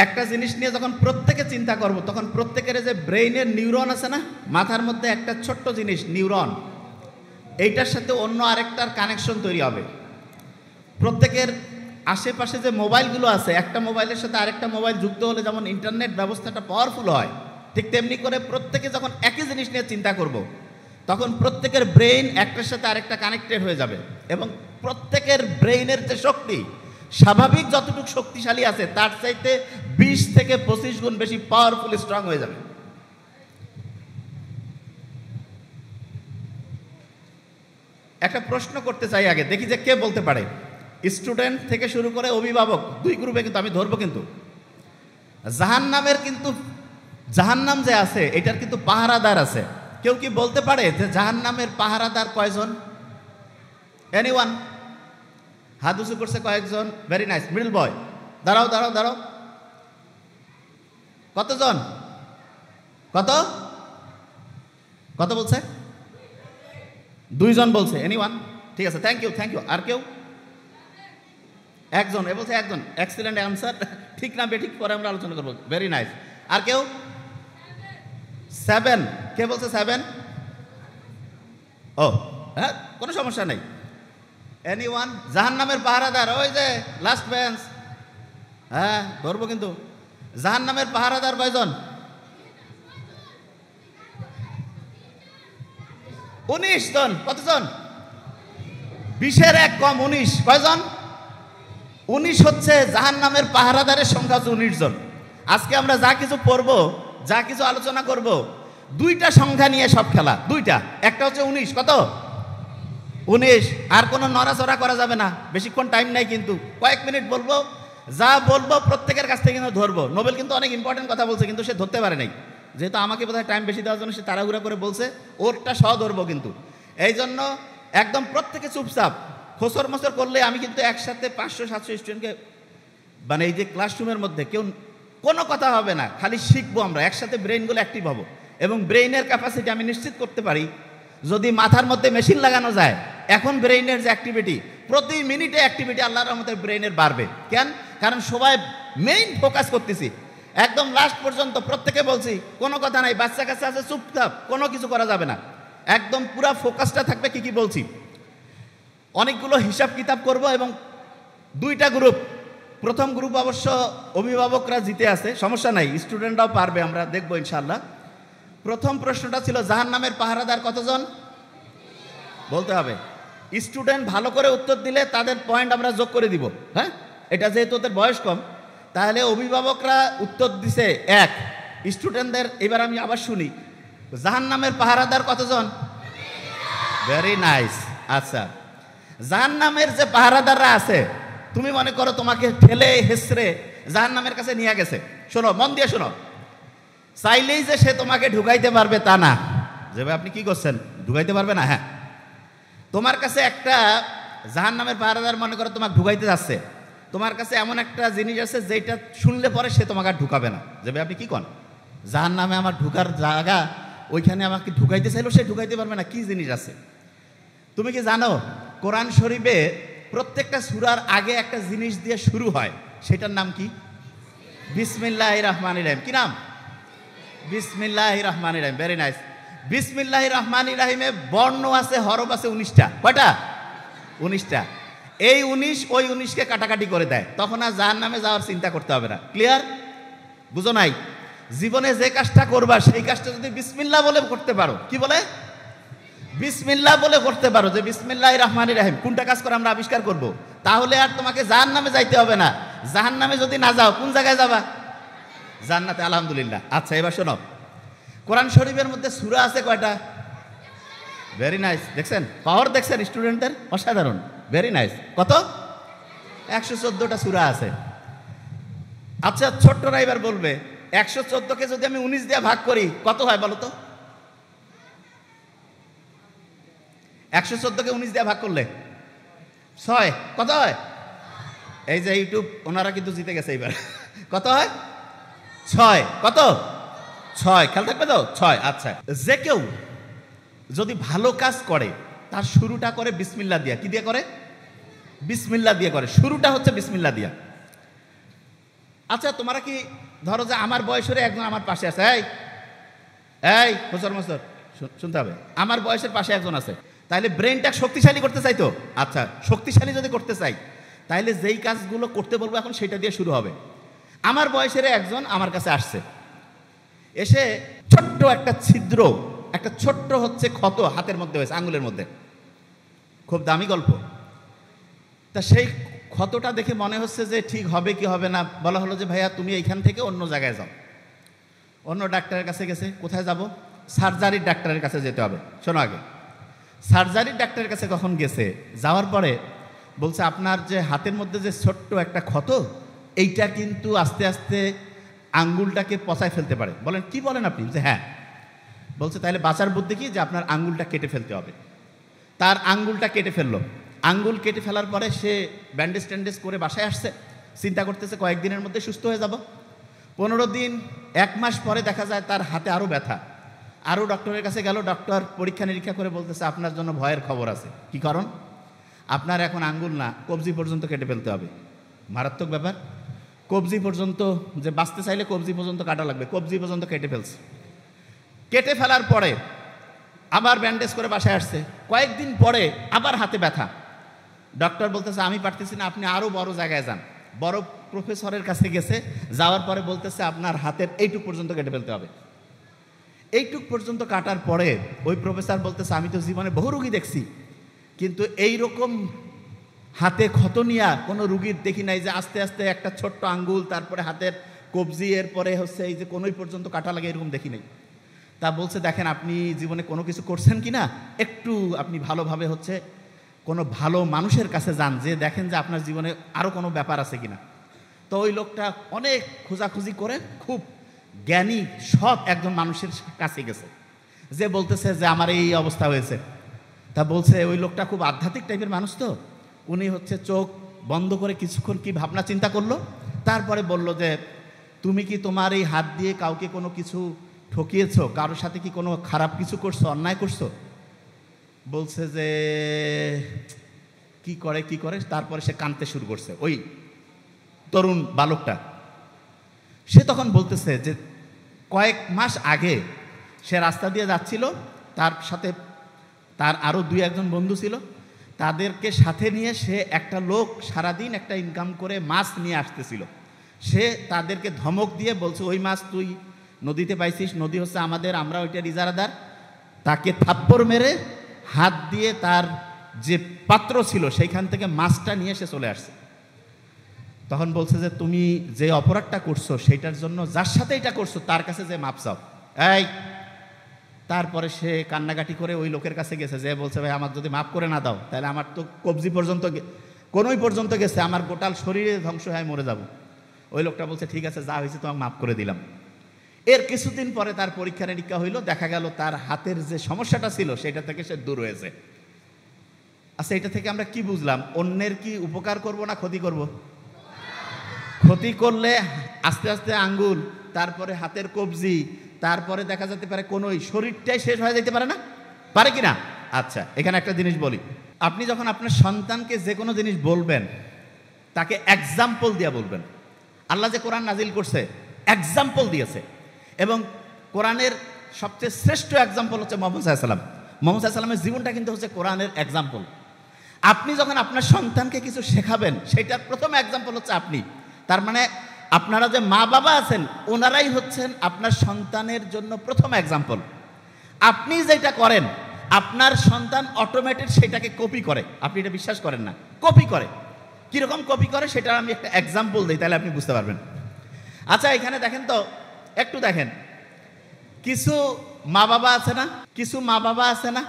একটা জিনিস নিয়ে যখন প্রত্যেকে চিন্তা করব তখন প্রত্যেকের যে ব্রেইনের নিউরন আছে না, মাথার মধ্যে একটা ছোট্ট জিনিস নিউরন, এইটার সাথে অন্য আরেকটার কানেকশন তৈরি হবে। প্রত্যেকের আশেপাশে যে মোবাইলগুলো আছে, একটা মোবাইলের সাথে আরেকটা মোবাইল যুক্ত হলে যেমন ইন্টারনেট ব্যবস্থাটা পাওয়ারফুল হয়, ঠিক তেমনি করে প্রত্যেকে যখন একই জিনিস নিয়ে চিন্তা করব তখন প্রত্যেকের ব্রেইন একটার সাথে আরেকটা কানেক্টেড হয়ে যাবে এবং প্রত্যেকের ব্রেইনের যে শক্তি স্বাভাবিক যতটুকু শক্তিশালী আছে তার চাইতে 20 থেকে 25 গুণ বেশি পাওয়ারফুল স্ট্রং হয়ে যাবে। একটা প্রশ্ন করতে চাই আগে, দেখি যে কে বলতে পারে। স্টুডেন্ট থেকে শুরু করে অভিভাবক, দুই গ্রুপে কিন্তু আমি ধরবো। কিন্তু জাহান্নামের কিন্তু জাহান্নাম যে আছে এটার কিন্তু পাহারাদার আছে। কেউ কি বলতে পারে যে জাহান্নামের পাহারাদার কয়জন? এনিওয়ান? হাত উঁচু করছে কয়েকজন। Very nice. মিডল বয়, দাঁড়াও দাঁড়াও দাঁড়াও। কতজন? কত কত বলছে? 2 জন বলছে। এনিওয়ান? ঠিক আছে, থ্যাংক ইউ থ্যাংক ইউ। আর কেউ? একজন। এ বলছে একজন। Excellent answer. ঠিক না বেঠিক পরে আমরা আলোচনা করবো। Very nice. আর কেউ? 7। কে বলছে 7? ও হ্যাঁ, কোনো সমস্যা নেই। এনিওয়ান? জাহান্নামের পাহারাদার ওই যে লাস্ট বেঞ্চ। হ্যাঁ ধরবো কিন্তু। জাহান্নামের পাহারাদার কয়জন? 19 জন। কতজন? 20-এর 1 কম 19। কয়জন? 19 হচ্ছে জাহান্নামের পাহারাদারের সংখ্যা হচ্ছে 19 জন। আজকে আমরা যা কিছু পড়বো, যা কিছু আলোচনা করব, 2টা সংখ্যা নিয়ে সব খেলা। 2টা। একটা হচ্ছে 19। কত? 19। আর কোনো নড়াচড়া করা যাবে না, বেশিক্ষণ টাইম নাই কিন্তু, কয়েক মিনিট বলবো। যা বলবো প্রত্যেকের কাছ থেকে কিন্তু ধরবো। নোবেল কিন্তু অনেক ইম্পর্টেন্ট কথা বলছে কিন্তু সে ধরতে পারে নাই, যেহেতু আমাকে বোধহয় টাইম বেশি দেওয়ার জন্য সে তাড়াহুড়া করে বলছে। ওরটা সহ ধরবো কিন্তু। এই জন্য একদম প্রত্যেকে চুপচাপ। খোসর মসর করলে আমি কিন্তু একসাথে 500-700 স্টুডেন্টকে, মানে এই যে ক্লাসরুমের মধ্যে কেউ কোনো কথা হবে না, খালি শিখবো আমরা একসাথে, ব্রেইনগুলো অ্যাক্টিভ হবো। এবং ব্রেইনের ক্যাপাসিটি আমি নিশ্চিত করতে পারি যদি মাথার মধ্যে মেশিন লাগানো যায়, এখন ব্রেইনের যে অ্যাক্টিভিটি, প্রতি মিনিটে অ্যাক্টিভিটি আল্লাহর রহমতে ব্রেইনের বাড়বে। কেন? কারণ সবাই মেইন ফোকাস করতেছি একদম লাস্ট পর্যন্ত। প্রত্যেকে বলছি কোনো কথা নাই, বাচ্চা কাছে আছে চুপচাপ, কোনো কিছু করা যাবে না, একদম পুরা ফোকাসটা থাকবে কি কি বলছি। অনেকগুলো হিসাব কিতাব করব এবং 2টা গ্রুপ। প্রথম গ্রুপ অবশ্য অভিভাবকরা জিতে আছে, সমস্যা নাই, স্টুডেন্টরাও পারবে, আমরা দেখবো ইনশাল্লাহ। প্রথম প্রশ্নটা ছিল জাহান্নামের পাহারাদার কতজন? বলতে হবে। স্টুডেন্ট ভালো করে উত্তর দিলে তাদের পয়েন্ট আমরা যোগ করে দিব। হ্যাঁ, এটা যেহেতু ওদের বয়স কম, তাহলে অভিভাবকরা উত্তর দিছে 1, স্টুডেন্টদের এবার আমি আবার শুনি, জাহান্নামের পাহারাদার কতজন? Very nice. আচ্ছা, জাহান্নামের যে পাহারাদাররা আছে, তুমি মনে করো তোমাকে ঠেলে হেসড়ে জাহান্নামের কাছে নিয়ে গেছে। শোনো, মন দিয়ে শোনো, চাইলেই যে সে তোমাকে ঢুকাইতে পারবে তা না। যেভাবে আপনি কি করছেন, ঢুকাইতে পারবে না। হ্যাঁ, তোমার কাছে একটা জাহান্নামের পাহারাদার মনে করো তোমাকে ঢুকাইতে যাচ্ছে, তোমার কাছে এমন একটা জিনিস আছে যেটা শুনলে পরে সে তোমাকে আর ঢুকাবে না। যেভাবে আপনি কি কন, জাহান্নামে আমার ঢুকার জায়গা, ওইখানে আমাকে ঢুকাইতে চাইলেও সে ঢুকাইতে পারবে না। কি জিনিস আছে তুমি কি জানো? কোরআন শরীফে প্রত্যেকটা সূরার আগে একটা জিনিস দিয়ে শুরু হয়, সেটার নাম কি? বিসমিল্লাহির রহমানির রহিম। কি নাম? বিসমিল্লাহির রহমানির রহিম। Very nice. বিসমিল্লাহির রহমানির রহিমে বর্ণ আছে, হরফ আছে 19টা। কয়টা? 19টা। এই 19 ওই 19কে কাটাকাটি করে দেয়, তখন আর জাহান্নামে যাওয়ার চিন্তা করতে হবে না। ক্লিয়ার? বুঝো নাই? জীবনে যে কাজটা করবা সেই কাজটা যদি বিসমিল্লাহ বলে করতে পারো, কি বলে? বিসমিল্লাহ বলে করতে পারো, যে বিসমিল্লাহির রহমানির রহিম, কোনটা কাজ করে আমরা আবিষ্কার করব, তাহলে আর তোমাকে জাহান্নামে যাইতে হবে না। জাহান্নামে যদি না যাও কোন জায়গায় যাবা? জান্নাতে। আলহামদুলিল্লাহ। আচ্ছা, এবার শোনো, কোরআন শরীফের মধ্যে সূরা আছে কয়টা? Very nice. দেখছেন পাওয়ার? দেখছেন স্টুডেন্টদের? অসাধারণ। Very nice. কত? 114টা সূরা আছে। আচ্ছা, ছোট্টরা এবার বলবে 114কে যদি আমি 19 দিয়ে ভাগ করি কত হয় বলো তো? 114কে 19 দিয়ে ভাগ করলে 6। কত হয়? এই যে ইউটিউব ওনারা কিন্তু জিতে গেছে এবার। কত হয়? 6। কত? 6। খেয়াল থাকবে তো? 6। আচ্ছা, যে কেউ যদি ভালো কাজ করে তার শুরুটা করে বিসমিল্লাহ দিয়া। কি দিয়ে করে? বিসমিল্লাহ দিয়ে করে। শুরুটা হচ্ছে বিসমিল্লাহ দিয়া। আচ্ছা তোমরা কি ধরো যে আমার বয়সের একজন আমার পাশে আছে, এই এই বছর বছর শুনতে হবে, আমার বয়সের পাশে একজন আছে, তাহলে ব্রেনটা শক্তিশালী করতে চাই তো। আচ্ছা শক্তিশালী যদি করতে চাই তাহলে যেই কাজগুলো করতে বলবো এখন সেটা দিয়ে শুরু হবে। আমার বয়সের একজন আমার কাছে আসছে, এসে ছোট্ট একটা ছিদ্র, একটা ছোট্ট হচ্ছে ক্ষত হাতের মধ্যে হয়েছে, আঙ্গুলের মধ্যে, খুব দামি গল্প। তা সেই ক্ষতটা দেখে মনে হচ্ছে যে ঠিক হবে কি হবে না, বলা হলো যে ভাইয়া তুমি এইখান থেকে অন্য জায়গায় যাও। অন্য ডাক্তারের কাছে গেছে, কোথায় যাব? সার্জারির ডাক্তারের কাছে যেতে হবে। শোনো আগে, সার্জারির ডাক্তারের কাছে কখন গেছে, যাওয়ার পরে বলছে আপনার যে হাতের মধ্যে যে ছোট্ট একটা ক্ষত, এইটা কিন্তু আস্তে আস্তে আঙ্গুলটাকে পচায় ফেলতে পারে। বলেন কি বলেন আপনি? যে হ্যাঁ। বলছে তাহলে বাঁচার বুদ্ধি কি, যে আপনার আঙ্গুলটা কেটে ফেলতে হবে। তার আঙ্গুলটা কেটে ফেললো। আঙ্গুল কেটে ফেলার পরে সে ব্যান্ডেজ ট্যান্ডেজ করে বাসায় আসছে, চিন্তা করতেছে কয়েকদিনের মধ্যে সুস্থ হয়ে যাব। 15 দিন 1 মাস পরে দেখা যায় তার হাতে আরও ব্যথা। আরও ডক্টরের কাছে গেল, ডক্টর পরীক্ষা নিরীক্ষা করে বলতেছে আপনার জন্য ভয়ের খবর আছে। কি কারণ? আপনার এখন আঙ্গুল না, কবজি পর্যন্ত কেটে ফেলতে হবে। মারাত্মক ব্যাপার। কবজি পর্যন্ত, যে বাঁচতে চাইলে কবজি পর্যন্ত কাটা লাগবে, কবজি পর্যন্ত কেটে ফেলছে। কেটে ফেলার পরে আবার ব্যান্ডেজ করে বাসায় আসছে, কয়েকদিন পরে আবার হাতে ব্যথা। ডক্টর বলতেছে আমি পারতেছি না, আপনি আরও বড় জায়গায় যান। বড় প্রফেসরের কাছে গেছে, যাওয়ার পরে বলতেছে আপনার হাতের এইটুক পর্যন্ত কেটে ফেলতে হবে। এইটুক পর্যন্ত কাটার পরে ওই প্রফেসর বলতেছে আমি তো জীবনে বহু রুগী দেখছি, কিন্তু এই রকম হাতে ক্ষত নিয়ে কোনো রুগীর দেখি নাই, যে আস্তে আস্তে একটা ছোট্ট আঙ্গুল, তারপরে হাতের কবজি, এরপরে হচ্ছে এই যে কোনোই পর্যন্ত কাটা লাগে, এরকম দেখি নাই। তা বলছে দেখেন আপনি জীবনে কোনো কিছু করছেন কি না, একটু আপনি ভালোভাবে হচ্ছে কোনো ভালো মানুষের কাছে যান, যে দেখেন যে আপনার জীবনে আরও কোনো ব্যাপার আছে কিনা। তো ওই লোকটা অনেক খোঁজাখুঁজি করে খুব জ্ঞানী সৎ একজন মানুষের কাছে গেছে, যে বলতেছে যে আমার এই অবস্থা হয়েছে। তা বলছে ওই লোকটা খুব আধ্যাত্মিক টাইপের মানুষ, তো উনি হচ্ছে চোখ বন্ধ করে কিছুক্ষণ কি ভাবনা চিন্তা করলো, তারপরে বলল যে তুমি কি তোমার এই হাত দিয়ে কাউকে কোনো কিছু ঠকিয়েছো, কারোর সাথে কি কোনো খারাপ কিছু করছো, অন্যায় করছো? বলছে যে কি করে। তারপরে সে কাঁদতে শুরু করছে, ওই তরুণ বালকটা। সে তখন বলতেছে যে কয়েক মাস আগে সে রাস্তা দিয়ে যাচ্ছিল, তার সাথে তার আরও 2-1 বন্ধু ছিল, তাদেরকে সাথে নিয়ে সে একটা লোক সারাদিন একটা ইনকাম করে মাছ নিয়ে আসতেছিল। সে তাদেরকে ধমক দিয়ে বলছে ওই মাছ তুই নদীতে পাইছিস, নদী হচ্ছে আমাদের, আমরা ওইটার ইজারাদার। তাকে থাপ্পড় মেরে হাত দিয়ে তার যে পাত্র ছিল সেইখান থেকে মাছটা নিয়ে সে চলে আসছে। তখন বলছে যে তুমি যে অপরাধটা করছো সেইটার জন্য যার সাথে এটা করছো তার কাছে যে মাপ চাও। এই তারপরে সে কান্নাকাটি করে ওই লোকের কাছে গেছে, যে বলছে ভাই আমার যদি মাফ করে না দাও তাহলে আমার তো কবজি পর্যন্ত কোনোই পর্যন্ত গেছে, আমার গোটাল শরীরে ধ্বংস হয়ে মরে যাব। ওই লোকটা বলছে ঠিক আছে যা হয়েছে তোমাকে মাফ করে দিলাম। এর কিছুদিন পরে তার পরীক্ষা নিরীক্ষা হইল, দেখা গেল তার হাতের যে সমস্যাটা ছিল সেটা থেকে সে দূর হয়েছে। আচ্ছা এটা থেকে আমরা কি বুঝলাম? অন্যের কি উপকার করব না ক্ষতি করব? ক্ষতি করলে আস্তে আস্তে আঙ্গুল, তারপরে হাতের কবজি, তারপরে দেখা যেতে পারে কোনোই শরীরটাই শেষ হয়ে যেতে পারে না, পারে কি না? আচ্ছা এখানে একটা জিনিস বলি, আপনি যখন আপনার সন্তানকে যে কোনো জিনিস বলবেন তাকে এক্সাম্পল দিয়ে বলবেন। আল্লাহ যে কোরআন নাজিল করছে এক্সাম্পল দিয়েছে, এবং কোরআনের সবচেয়ে শ্রেষ্ঠ এক্সাম্পল হচ্ছে মুহাম্মদ সাল্লাল্লাহু আলাইহি ওয়াসাল্লাম। মুহাম্মদ সাল্লাল্লাহু আলাইহি ওয়াসাল্লামের জীবনটা কিন্তু হচ্ছে কোরআনের এক্সাম্পল। আপনি যখন আপনার সন্তানকে কিছু শেখাবেন সেটার প্রথম এক্সাম্পল হচ্ছে আপনি। তার মানে আপনারা যে মা বাবা আছেন ওনারাই হচ্ছেন আপনার সন্তানের জন্য প্রথম এক্সাম্পল। আপনি যেটা করেন আপনার সন্তান অটোমেটিক সেটাকে কপি করে, আপনি এটা বিশ্বাস করেন না, কপি করে। কীরকম কপি করে সেটা আমি একটা এক্সাম্পল দিই, তাহলে আপনি বুঝতে পারবেন। আচ্ছা এখানে দেখেন তো, একটু দেখেন, কিছু মা বাবা আছে না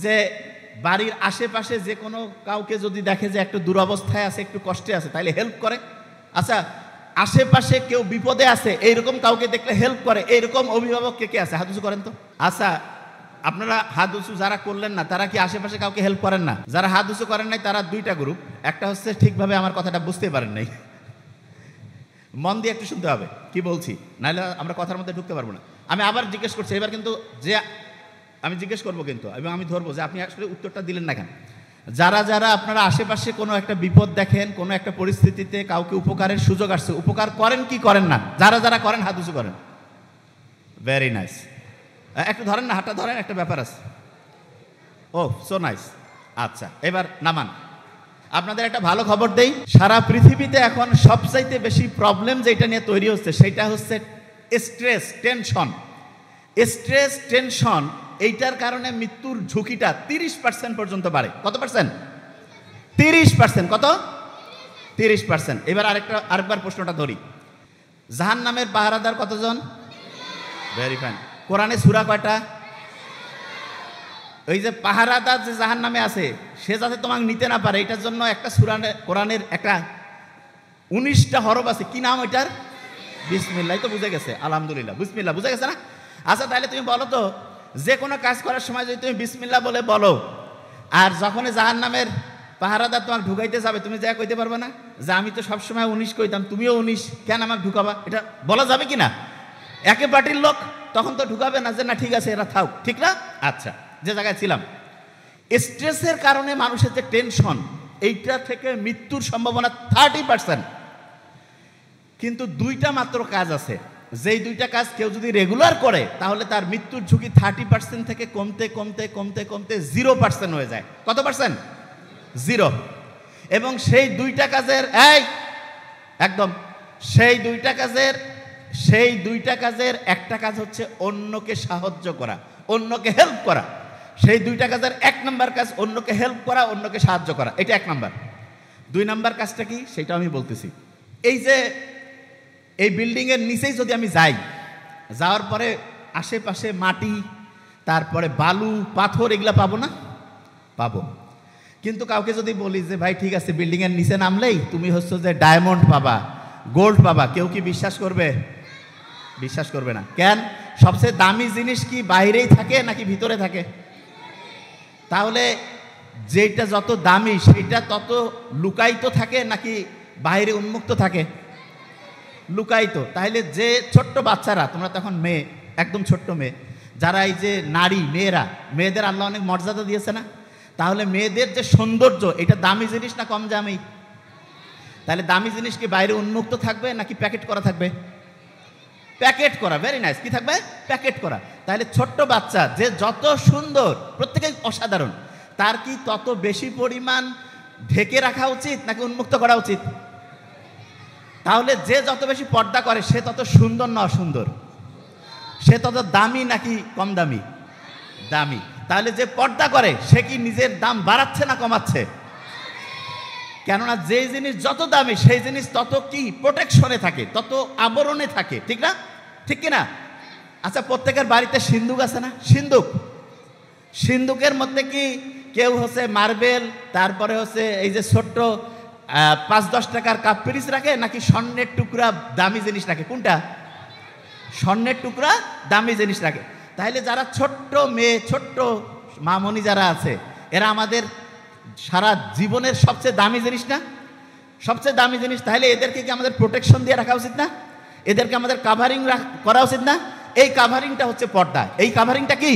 যে বাড়ির আশেপাশে যে কোনো কাউকে যদি দেখে যে একটু দুরবস্থায় আছে, একটু কষ্টে আছে, তাহলে হেল্প করে। আচ্ছা আশেপাশে কেউ বিপদে আছে এইরকম কাউকে দেখলে হেল্প করে, এইরকম অভিভাবক কে আছে? হাত উঁচু করেন তো। আচ্ছা আপনারা হাত উঁচু যারা করলেন না তারা কি আশেপাশে কাউকে হেল্প করেন না? যারা হাত উঁচু করেন নাই তারা 2টা গ্রুপ, একটা হচ্ছে ঠিকভাবে আমার কথাটা বুঝতে পারেন নাই, মন দিয়ে একটু শুনতে হবে কি বলছি, নাহলে আমরা কথার মধ্যে ঢুকতে পারবো না। আমি আবার জিজ্ঞেস করছি, এবার কিন্তু যে আমি জিজ্ঞেস করবো কিন্তু, এবং আমি ধরবো যে আপনি আসলে উত্তরটা দিলেন না কেন। যারা যারা আপনারা আশেপাশে কোনো একটা বিপদ দেখেন, কোনো একটা পরিস্থিতিতে কাউকে উপকারের সুযোগ আসছে, উপকার করেন কি করেন না? যারা যারা করেন হাত উঁচু করেন। Very nice. একটু ধরেন না, হাতটা ধরেন, একটা ব্যাপার আছে। ও সো নাইস। আচ্ছা, এবার নামান। আপনাদের একটা ভালো খবর দেই, সারা পৃথিবীতে এখন সবচাইতে বেশি প্রবলেম যেটা নিয়ে তৈরি হচ্ছে সেটা হচ্ছে স্ট্রেস, টেনশন। স্ট্রেস, টেনশন, এইটার কারণে মৃত্যুর ঝুঁকিটা 30% পর্যন্ত বাড়ে। কত পার্সেন্ট? 30%। কত? 30%। এবার আরেকবার প্রশ্নটা ধরি, জাহান্নামের পাহারাদার কতজন? Very fine. কোরআনে সূরা কয়টা? ওই যে পাহারাদার যে জাহান্নামে আছে সে যাতে তোমাকে নিতে না পারে এটার জন্য একটা সূরা কোরআনের একটা 19টা হরফ আছে। কি নাম ওইটার? বিসমিল্লাহ। তো বুঝে গেছে, আলহামদুলিল্লাহ, বিসমিল্লাহ বুঝে গেছে না? আচ্ছা, তাহলে তুমি বলো তো, যে কোনো কাজ করার সময় যদি তুমি বিসমিল্লাহ বলে বলো, আর যখনই জাহান্নামের পাহারাদার তোমাকে ঢুকাইতে যাবে, তুমি যা কইতে পারবে না যে আমি তো সবসময় 19 কইতাম, তুমিও 19, কেন আমাকে ঢুকাবা? এটা বলা যাবে কি না? একে পার্টির লোক তখন তো ঢুকাবে না যে না ঠিক আছে এরা থাক, ঠিক না? আচ্ছা, যে জায়গায় ছিলাম, স্ট্রেসের কারণে মানুষের যে টেনশন, এইটা থেকে মৃত্যুর সম্ভাবনা 30%। কিন্তু দুইটা মাত্র কাজ আছে, যেই দুইটা কাজ কেউ যদি রেগুলার করে তাহলে তার মৃত্যুর ঝুঁকি 30% থেকে কমতে কমতে কমতে কমতে 0% হয়ে যায়। কত পার্সেন্ট? 0। এবং সেই দুইটা কাজের একদম সেই দুইটা কাজের একটা কাজ হচ্ছে অন্যকে সাহায্য করা, অন্যকে হেল্প করা। সেই দুইটা কাজের 1 নম্বর কাজ অন্যকে হেল্প করা, অন্যকে সাহায্য করা, এটা 1 নম্বর। 2 নম্বর কাজটা কি সেটা আমি বলতেছি। এই যে এই বিল্ডিংয়ের নিচেই যদি আমি যাই, যাওয়ার পরে আশেপাশে মাটি, তারপরে বালু, পাথর, এগুলা পাবো না? পাবো। কিন্তু কাউকে যদি বলি যে ভাই ঠিক আছে বিল্ডিংয়ের নিচে নামলেই তুমি হচ্ছে যে ডায়মন্ড পাবা, গোল্ড পাবা, কেউ কি বিশ্বাস করবে? বিশ্বাস করবে না। কেন? সবচেয়ে দামি জিনিস কি বাইরেই থাকে নাকি ভিতরে থাকে? তাহলে যেটা যত দামি সেটা তত লুকায়িত থাকে নাকি বাইরে উন্মুক্ত থাকে? লুকায়িত। তাহলে যে ছোট্ট বাচ্চারা, তোমরা তখন মেয়ে, একদম ছোট্ট মেয়ে, যারা এই যে নারী, মেয়েদের আল্লাহ অনেক মর্যাদা দিয়েছে না? তাহলে মেয়েদের যে সৌন্দর্য, এটা দামি জিনিস না কম দামি? তাহলে দামি জিনিস কি বাইরে উন্মুক্ত থাকবে নাকি প্যাকেট করা থাকবে? প্যাকেট করা। Very nice. কি থাকবে? প্যাকেট করা। তাহলে ছোট্ট বাচ্চা যে যত সুন্দর, প্রত্যেকেই অসাধারণ, তার কি তত বেশি পরিমাণ ঢেকে রাখা উচিত নাকি উন্মুক্ত করা উচিত? তাহলে যে যত বেশি পর্দা করে সে তত সুন্দর না অসুন্দর? সে তত দামি নাকি কম দামি? দামি। তাহলে যে পর্দা করে সে কি নিজের দাম বাড়াচ্ছে না কমাচ্ছে? কেননা যে জিনিস যত দামি সেই জিনিস তত কি প্রোটেকশনে থাকে, তত আবরণে থাকে, ঠিক না? ঠিক কিনা? আচ্ছা, প্রত্যেকের বাড়িতে সিন্দুক আছে না? সিন্দুকের মধ্যে কি কেউ হচ্ছে মার্বেল, তারপরে হচ্ছে এই যে ছোট্ট 5-10 টাকার কাপ পিরিচ রাখে নাকি স্বর্ণের টুকরা দামি জিনিস রাখে? কোনটা? স্বর্ণের টুকরা দামি জিনিস রাখে। তাহলে যারা ছোট্ট মেয়ে, ছোট্ট মামনি যারা আছে, এরা আমাদের সারা জীবনের সবচেয়ে দামি জিনিস না? সবচেয়ে দামি জিনিস। তাহলে এদেরকে কি আমাদের প্রোটেকশন দিয়ে রাখা উচিত না? এদেরকে আমাদের কাভারিং করা উচিত না? এই কাভারিংটা হচ্ছে পর্দা। এই কাভারিংটা কি?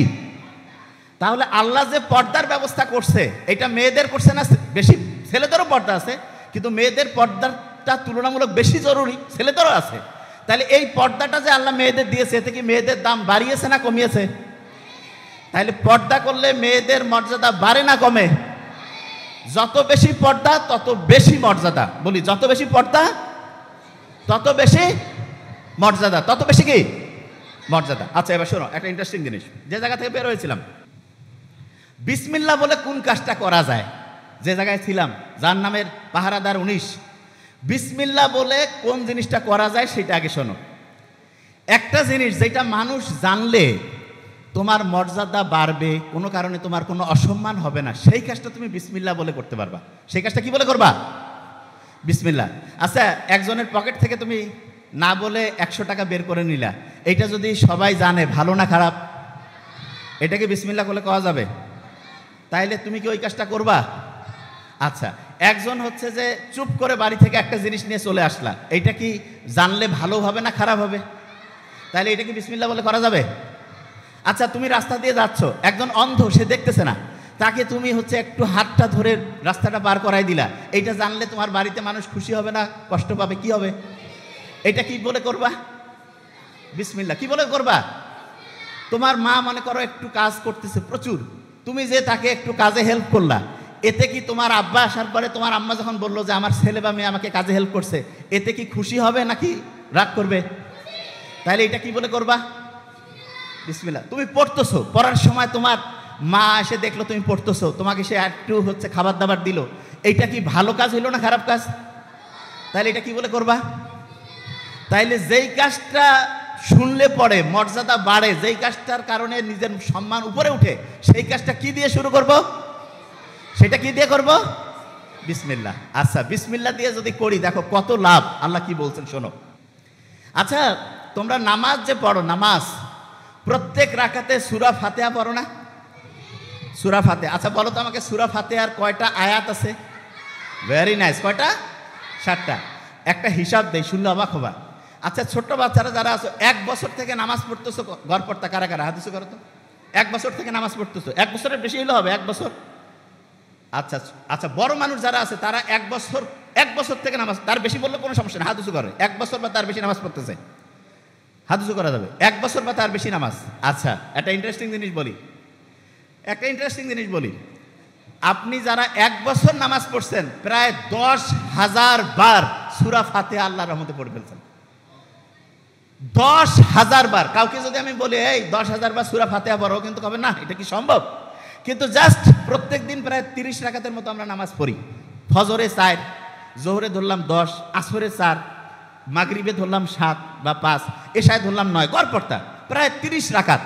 তাহলে আল্লাহ যে পর্দার ব্যবস্থা করছে এটা মেয়েদের করছে না? বেশি ছেলেদেরও পর্দা আছে, কিন্তু মেয়েদের পর্দাটা তুলনামূলক বেশি জরুরি, ছেলেদেরও আছে। তাহলে এই পর্দাটা যে আল্লাহ মেয়েদের দিয়েছে, এতে কি মেয়েদের দাম বাড়িয়েছে না কমিয়েছে? তাহলে পর্দা করলে মেয়েদের মর্যাদা বাড়ে না কমে? যত বেশি পর্দা তত বেশি মর্যাদা। বলি, যত বেশি পর্দা তত বেশি মর্যাদা, তত বেশি কি মর্যাদা। আচ্ছা, এবার শোনো একটা ইন্টারেস্টিং জিনিস। যে জায়গা থেকে বের হয়েছিলাম, বিসমিল্লাহ বলে কোন কাজটা করা যায়? যে জায়গায় ছিলাম, জাহান্নামের পাহারাদার 19, বিসমিল্লাহ বলে কোন জিনিসটা করা যায় সেটা আগে শোনো। একটা জিনিস যেটা মানুষ জানলে তোমার মর্যাদা বাড়বে, কোনো কারণে তোমার কোনো অসম্মান হবে না, সেই কাজটা তুমি বিসমিল্লাহ বলে করতে পারবা। সেই কাজটা কি বলে করবা? বিসমিল্লাহ। আচ্ছা, একজনের পকেট থেকে তুমি না বলে 100 টাকা বের করে নিলা, এইটা যদি সবাই জানে, ভালো না খারাপ? এটাকে বিসমিল্লাহ বলে কওয়া যাবে? তাইলে তুমি কি ওই কাজটা করবা? আচ্ছা, একজন হচ্ছে যে চুপ করে বাড়ি থেকে একটা জিনিস নিয়ে চলে আসলা, এইটা কি জানলে ভালো হবে না খারাপ হবে? তাহলে এটা কি বিসমিল্লাহ বলে করা যাবে? আচ্ছা, তুমি রাস্তা দিয়ে যাচ্ছ, একজন অন্ধ, সে দেখতেছে না, তাকে তুমি হচ্ছে একটু হাতটা ধরে রাস্তাটা পার করাই দিলা, এইটা জানলে তোমার বাড়িতে মানুষ খুশি হবে না কষ্ট পাবে? কি হবে? এটা কি বলে করবা? বিসমিল্লাহ কি বলে করবা? তোমার মা মনে করো একটু কাজ করতেছে প্রচুর, তুমি যে তাকে একটু কাজে হেল্প করলা, এতে কি তোমার আব্বা আসার পরে তোমার আম্মা যখন বললো যে আমার ছেলে বা মেয়ে আমাকে কাজে হেল্প করছে, এতে কি খুশি হবে নাকি রাগ করবে? তাহলে এটা কি বলে করবা? বিসমিল্লাহ। তুমি পড়তেছো, পড়ার সময় তোমার মা এসে দেখলো তুমি পড়তেছো, তোমাকে সে একটু হচ্ছে খাবার দাবার দিল, এইটা কি ভালো কাজ হইলো না খারাপ কাজ? তাহলে এটা কি বলে করবা? তাইলে যেই কাজটা শুনলে পরে মর্যাদা বাড়ে, যেই কাজটার কারণে নিজের সম্মান উপরে উঠে, সেই কাজটা কি দিয়ে শুরু করব? সেটা কি দিয়ে করব? বিসমিল্লাহ। আচ্ছা, বিসমিল্লাহ দিয়ে যদি করি, দেখো কত লাভ, আল্লাহ কি বলছেন শোনো। আচ্ছা, তোমরা নামাজ যে পড়ো, নামাজ প্রত্যেক রাকাতে সূরা ফাতিহা পড়ো না? সূরা ফাতিহা। আচ্ছা বলো তো আমাকে, সূরা ফাতিহার কয়টা আয়াত আছে? ভেরি নাইস, কয়টা? 7টা। একটা হিসাব দেই, শুনলে অবাক হবা। আচ্ছা, ছোট্ট বাচ্চারা যারা আছো, 1 বছর থেকে নামাজ পড়তেছো, ঘর পড়তা কারা কারা? হাত দিছো করো তো। 1 বছর থেকে নামাজ পড়তেছো, 1 বছরের বেশি হলে হবে 1 বছর। আচ্ছা আচ্ছা, বড় মানুষ যারা আছে তারা 1 বছর থেকে নামাজ, তার বেশি বললে কোনো সমস্যা নেই, হাত উঁচু করে। 1 বছর বা তার বেশি নামাজ পড়তেছে, হাত উঁচু করা যাবে। 1 বছর বা তার বেশি নামাজ। আচ্ছা, একটা ইন্টারেস্টিং জিনিস বলি, আপনি যারা 1 বছর নামাজ পড়ছেন, প্রায় 10,000 বার সূরা ফাতিহা আল্লাহর রহমতে পড়ে ফেলছেন। 10,000 বার। কাউকে যদি আমি বলি এই 10,000 বার সূরা ফাতিহা পড়ো, কিন্তু কবে না, এটা কি সম্ভব? কিন্তু জাস্ট প্রত্যেক দিন প্রায় 30 রাকাতের মতো আমরা নামাজ পড়ি। ফজরে 4, জোহরে ধরলাম 10, আসরে 4, মাগরিবে ধরলাম 7 বা 5, এশায় ধরলাম 9, গড় পড়তা প্রায় 30 রাকাত।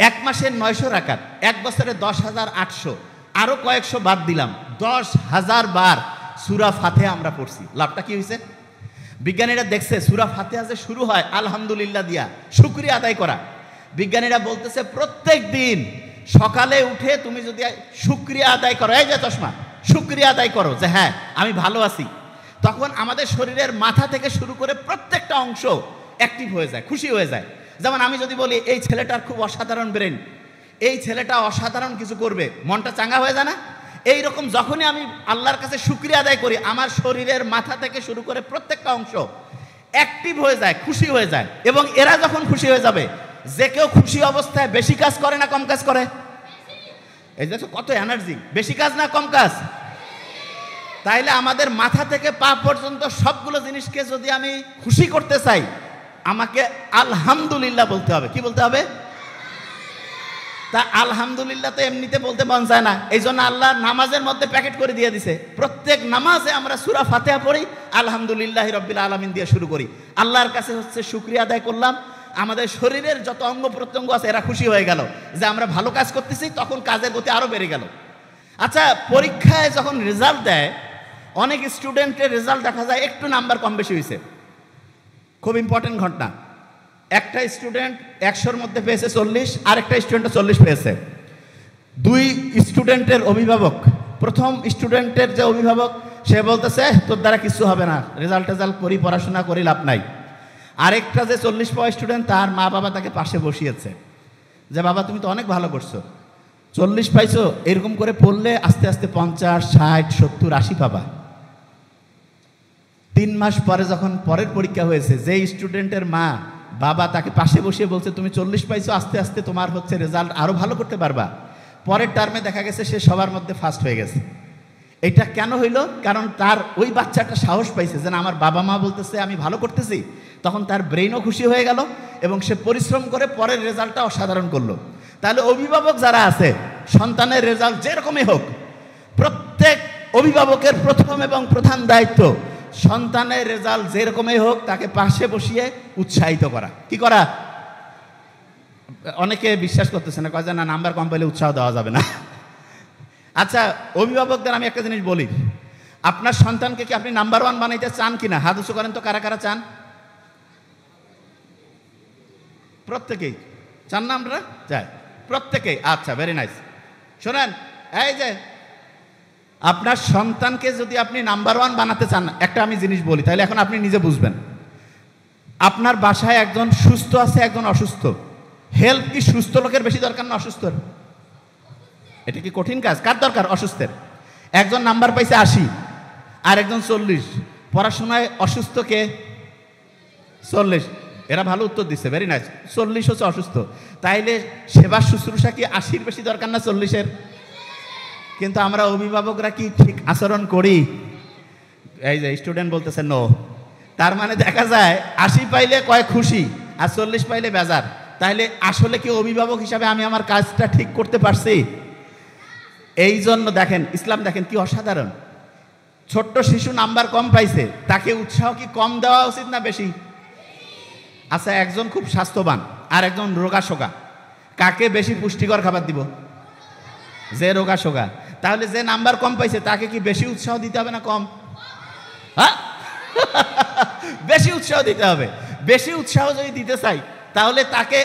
1 মাসে 900 রাকাত, 1 বছরে 10,800, আরো কয়েকশো বাদ দিলাম, 10,000 বার সূরা ফাতিহা আমরা পড়ছি। লাভটা কি হয়েছে? বিজ্ঞানীরা দেখছে সূরা ফাতিহা যে শুরু হয় আলহামদুলিল্লাহ দিয়া, শুকরিয়া আদায় করা। বিজ্ঞানীরা বলতেছে প্রত্যেক দিন সকালে উঠে তুমি যদি শুকরিয়া আদায় করো, এই যে চশমা, শুকরিয়া আদায় করো যে হ্যাঁ আমি ভালো আছি, তখন আমাদের শরীরের মাথা থেকে শুরু করে প্রত্যেকটা অংশ অ্যাক্টিভ হয়ে যায়, খুশি হয়ে যায়। যেমন আমি যদি বলি এই ছেলেটার খুব অসাধারণ ব্রেন, এই ছেলেটা অসাধারণ কিছু করবে, মনটা চাঙ্গা হয়ে যায় না? এইরকম যখনই আমি আল্লাহর কাছে শুকরিয়া আদায় করি, আমার শরীরের মাথা থেকে শুরু করে প্রত্যেকটা অংশ অ্যাক্টিভ হয়ে যায়, খুশি হয়ে যায়। এবং এরা যখন খুশি হয়ে যাবে, যে কেউ খুশি অবস্থায় বেশি কাজ করে না কম কাজ করে? এই দেখো কত এনার্জি, বেশি কাজ না কম কাজ? তাইলে আমাদের মাথা থেকে পা পর্যন্ত সবগুলো জিনিসকে যদি আমি খুশি করতে চাই, আমাকে আলহামদুলিল্লাহ বলতে হবে। কি বলতে হবে? তা আলহামদুলিল্লাহ তো এমনিতে বলতে মন চায় না, এই জন্য আল্লাহ নামাজের মধ্যে প্যাকেট করে দিয়ে দিছে। প্রত্যেক নামাজে আমরা সূরা ফাতিহা পড়ি, আলহামদুলিল্লাহি রাব্বিল আলামিন দিয়ে শুরু করি। আল্লাহর কাছে হচ্ছে শুকরিয়া আদায় করলাম, আমাদের শরীরের যত অঙ্গ প্রত্যঙ্গ আছে এরা খুশি হয়ে গেল যে আমরা ভালো কাজ করতেছি, তখন কাজের গতি আরো বেড়ে গেল। আচ্ছা, পরীক্ষায় যখন রেজাল্ট দেয়, অনেক স্টুডেন্টের রেজাল্ট দেখা যায় একটু নাম্বার কম বেশি হয়েছে। খুব ইম্পর্টেন্ট ঘটনা, একটা স্টুডেন্ট 100-র মধ্যে পেয়েছে 40, আর একটা স্টুডেন্ট 40 পেয়েছে। 2 স্টুডেন্টের অভিভাবক, প্রথম স্টুডেন্টের যে অভিভাবক সে বলতেছে তোর দ্বারা কিছু হবে না, রেজাল্ট করি, পড়াশোনা করি, লাভ নাই। আরেকটা যে 40 পাওয়া স্টুডেন্ট, তার মা বাবা তাকে পাশে বসিয়েছে যে বাবা তুমি তো অনেক ভালো করছো, 40 পাইছো, এরকম করে পড়লে আস্তে আস্তে 50, 60, 70, 80 পাবা। 3 মাস পরে যখন পরের পরীক্ষা হয়েছে, যে স্টুডেন্টের মা বাবা তাকে পাশে বসিয়ে বলছে তুমি 40 পাইছো, আস্তে আস্তে তোমার হচ্ছে রেজাল্ট আরো ভালো করতে পারবা, পরের টার্মে দেখা গেছে সে সবার মধ্যে ফার্স্ট হয়ে গেছে। এটা কেন হইল? কারণ তার ওই বাচ্চাটা সাহস পাইছে যে না, আমার বাবা মা বলতেছে আমি ভালো করতেছি, তখন তার ব্রেইনও খুশি হয়ে গেল এবং সে পরিশ্রম করে পরের রেজাল্টটা অসাধারণ করলো। তাহলে অভিভাবক যারা আছে, সন্তানের রেজাল্ট যেরকমই হোক, প্রত্যেক অভিভাবকের প্রথম এবং প্রধান দায়িত্ব সন্তানের রেজাল্ট যেরকমই হোক তাকে পাশে বসিয়ে উৎসাহিত করা। কি করা? অনেকে বিশ্বাস করতেছে না, কয় যে না, নাম্বার কম পেলে উৎসাহ দেওয়া যাবে না। আচ্ছা, অভিভাবকদের আমি একটা জিনিস বলি, আপনার সন্তানকে কি আপনি নাম্বার 1 বানাইতে চান কিনা? হাত উঁচু করেন তো, কারা কারা চান? প্রত্যেকেই চান না? আমরা চাই প্রত্যেকেই। আচ্ছা, ভেরি নাইস। শোনেন, এই যে আপনার সন্তানকে যদি আপনি নাম্বার 1 বানাতে চান, একটা আমি জিনিস বলি, তাহলে এখন আপনি নিজে বুঝবেন। আপনার বাসায় একজন সুস্থ আছে, একজন অসুস্থ, হেল্প কি সুস্থ লোকের বেশি দরকার না অসুস্থর? এটা কি কঠিন কাজ? কার দরকার? অসুস্থের। একজন নাম্বার পাইছে 80 আর একজন 40, পড়াশোনায় অসুস্থ কে? 40। এরা ভালো উত্তর দিচ্ছে, ভেরি নাইস। 40 হচ্ছে অসুস্থ, তাইলে সেবা শুশ্রূষা কি 80-র বেশি দরকার না 40-এর? কিন্তু আমরা অভিভাবকরা কি ঠিক আচরণ করি? এই যে স্টুডেন্ট বলতেছে নো। তার মানে দেখা যায় 80 পাইলে কয় খুশি আর 40 পাইলে বেজার। তাইলে আসলে কি অভিভাবক হিসাবে আমি আমার কাজটা ঠিক করতে পারছি? এই জন্য দেখেন ইসলাম দেখেন কি অসাধারণ। ছোট্ট শিশু নাম্বার কম পাইছে, তাকে উৎসাহ কি কম দেওয়া উচিত না বেশি? আচ্ছা, একজন খুব স্বাস্থ্যবান আর একজন রোগাশোকা, কাকে বেশি পুষ্টিকর খাবার দিব? যে রোগাশোকা। তাহলে যে নাম্বার কম পাইছে তাকে কি বেশি উৎসাহ দিতে হবে না কম? হ্যাঁ, বেশি উৎসাহ দিতে হবে। বেশি উৎসাহ যদি দিতে চাই তাহলে তাকে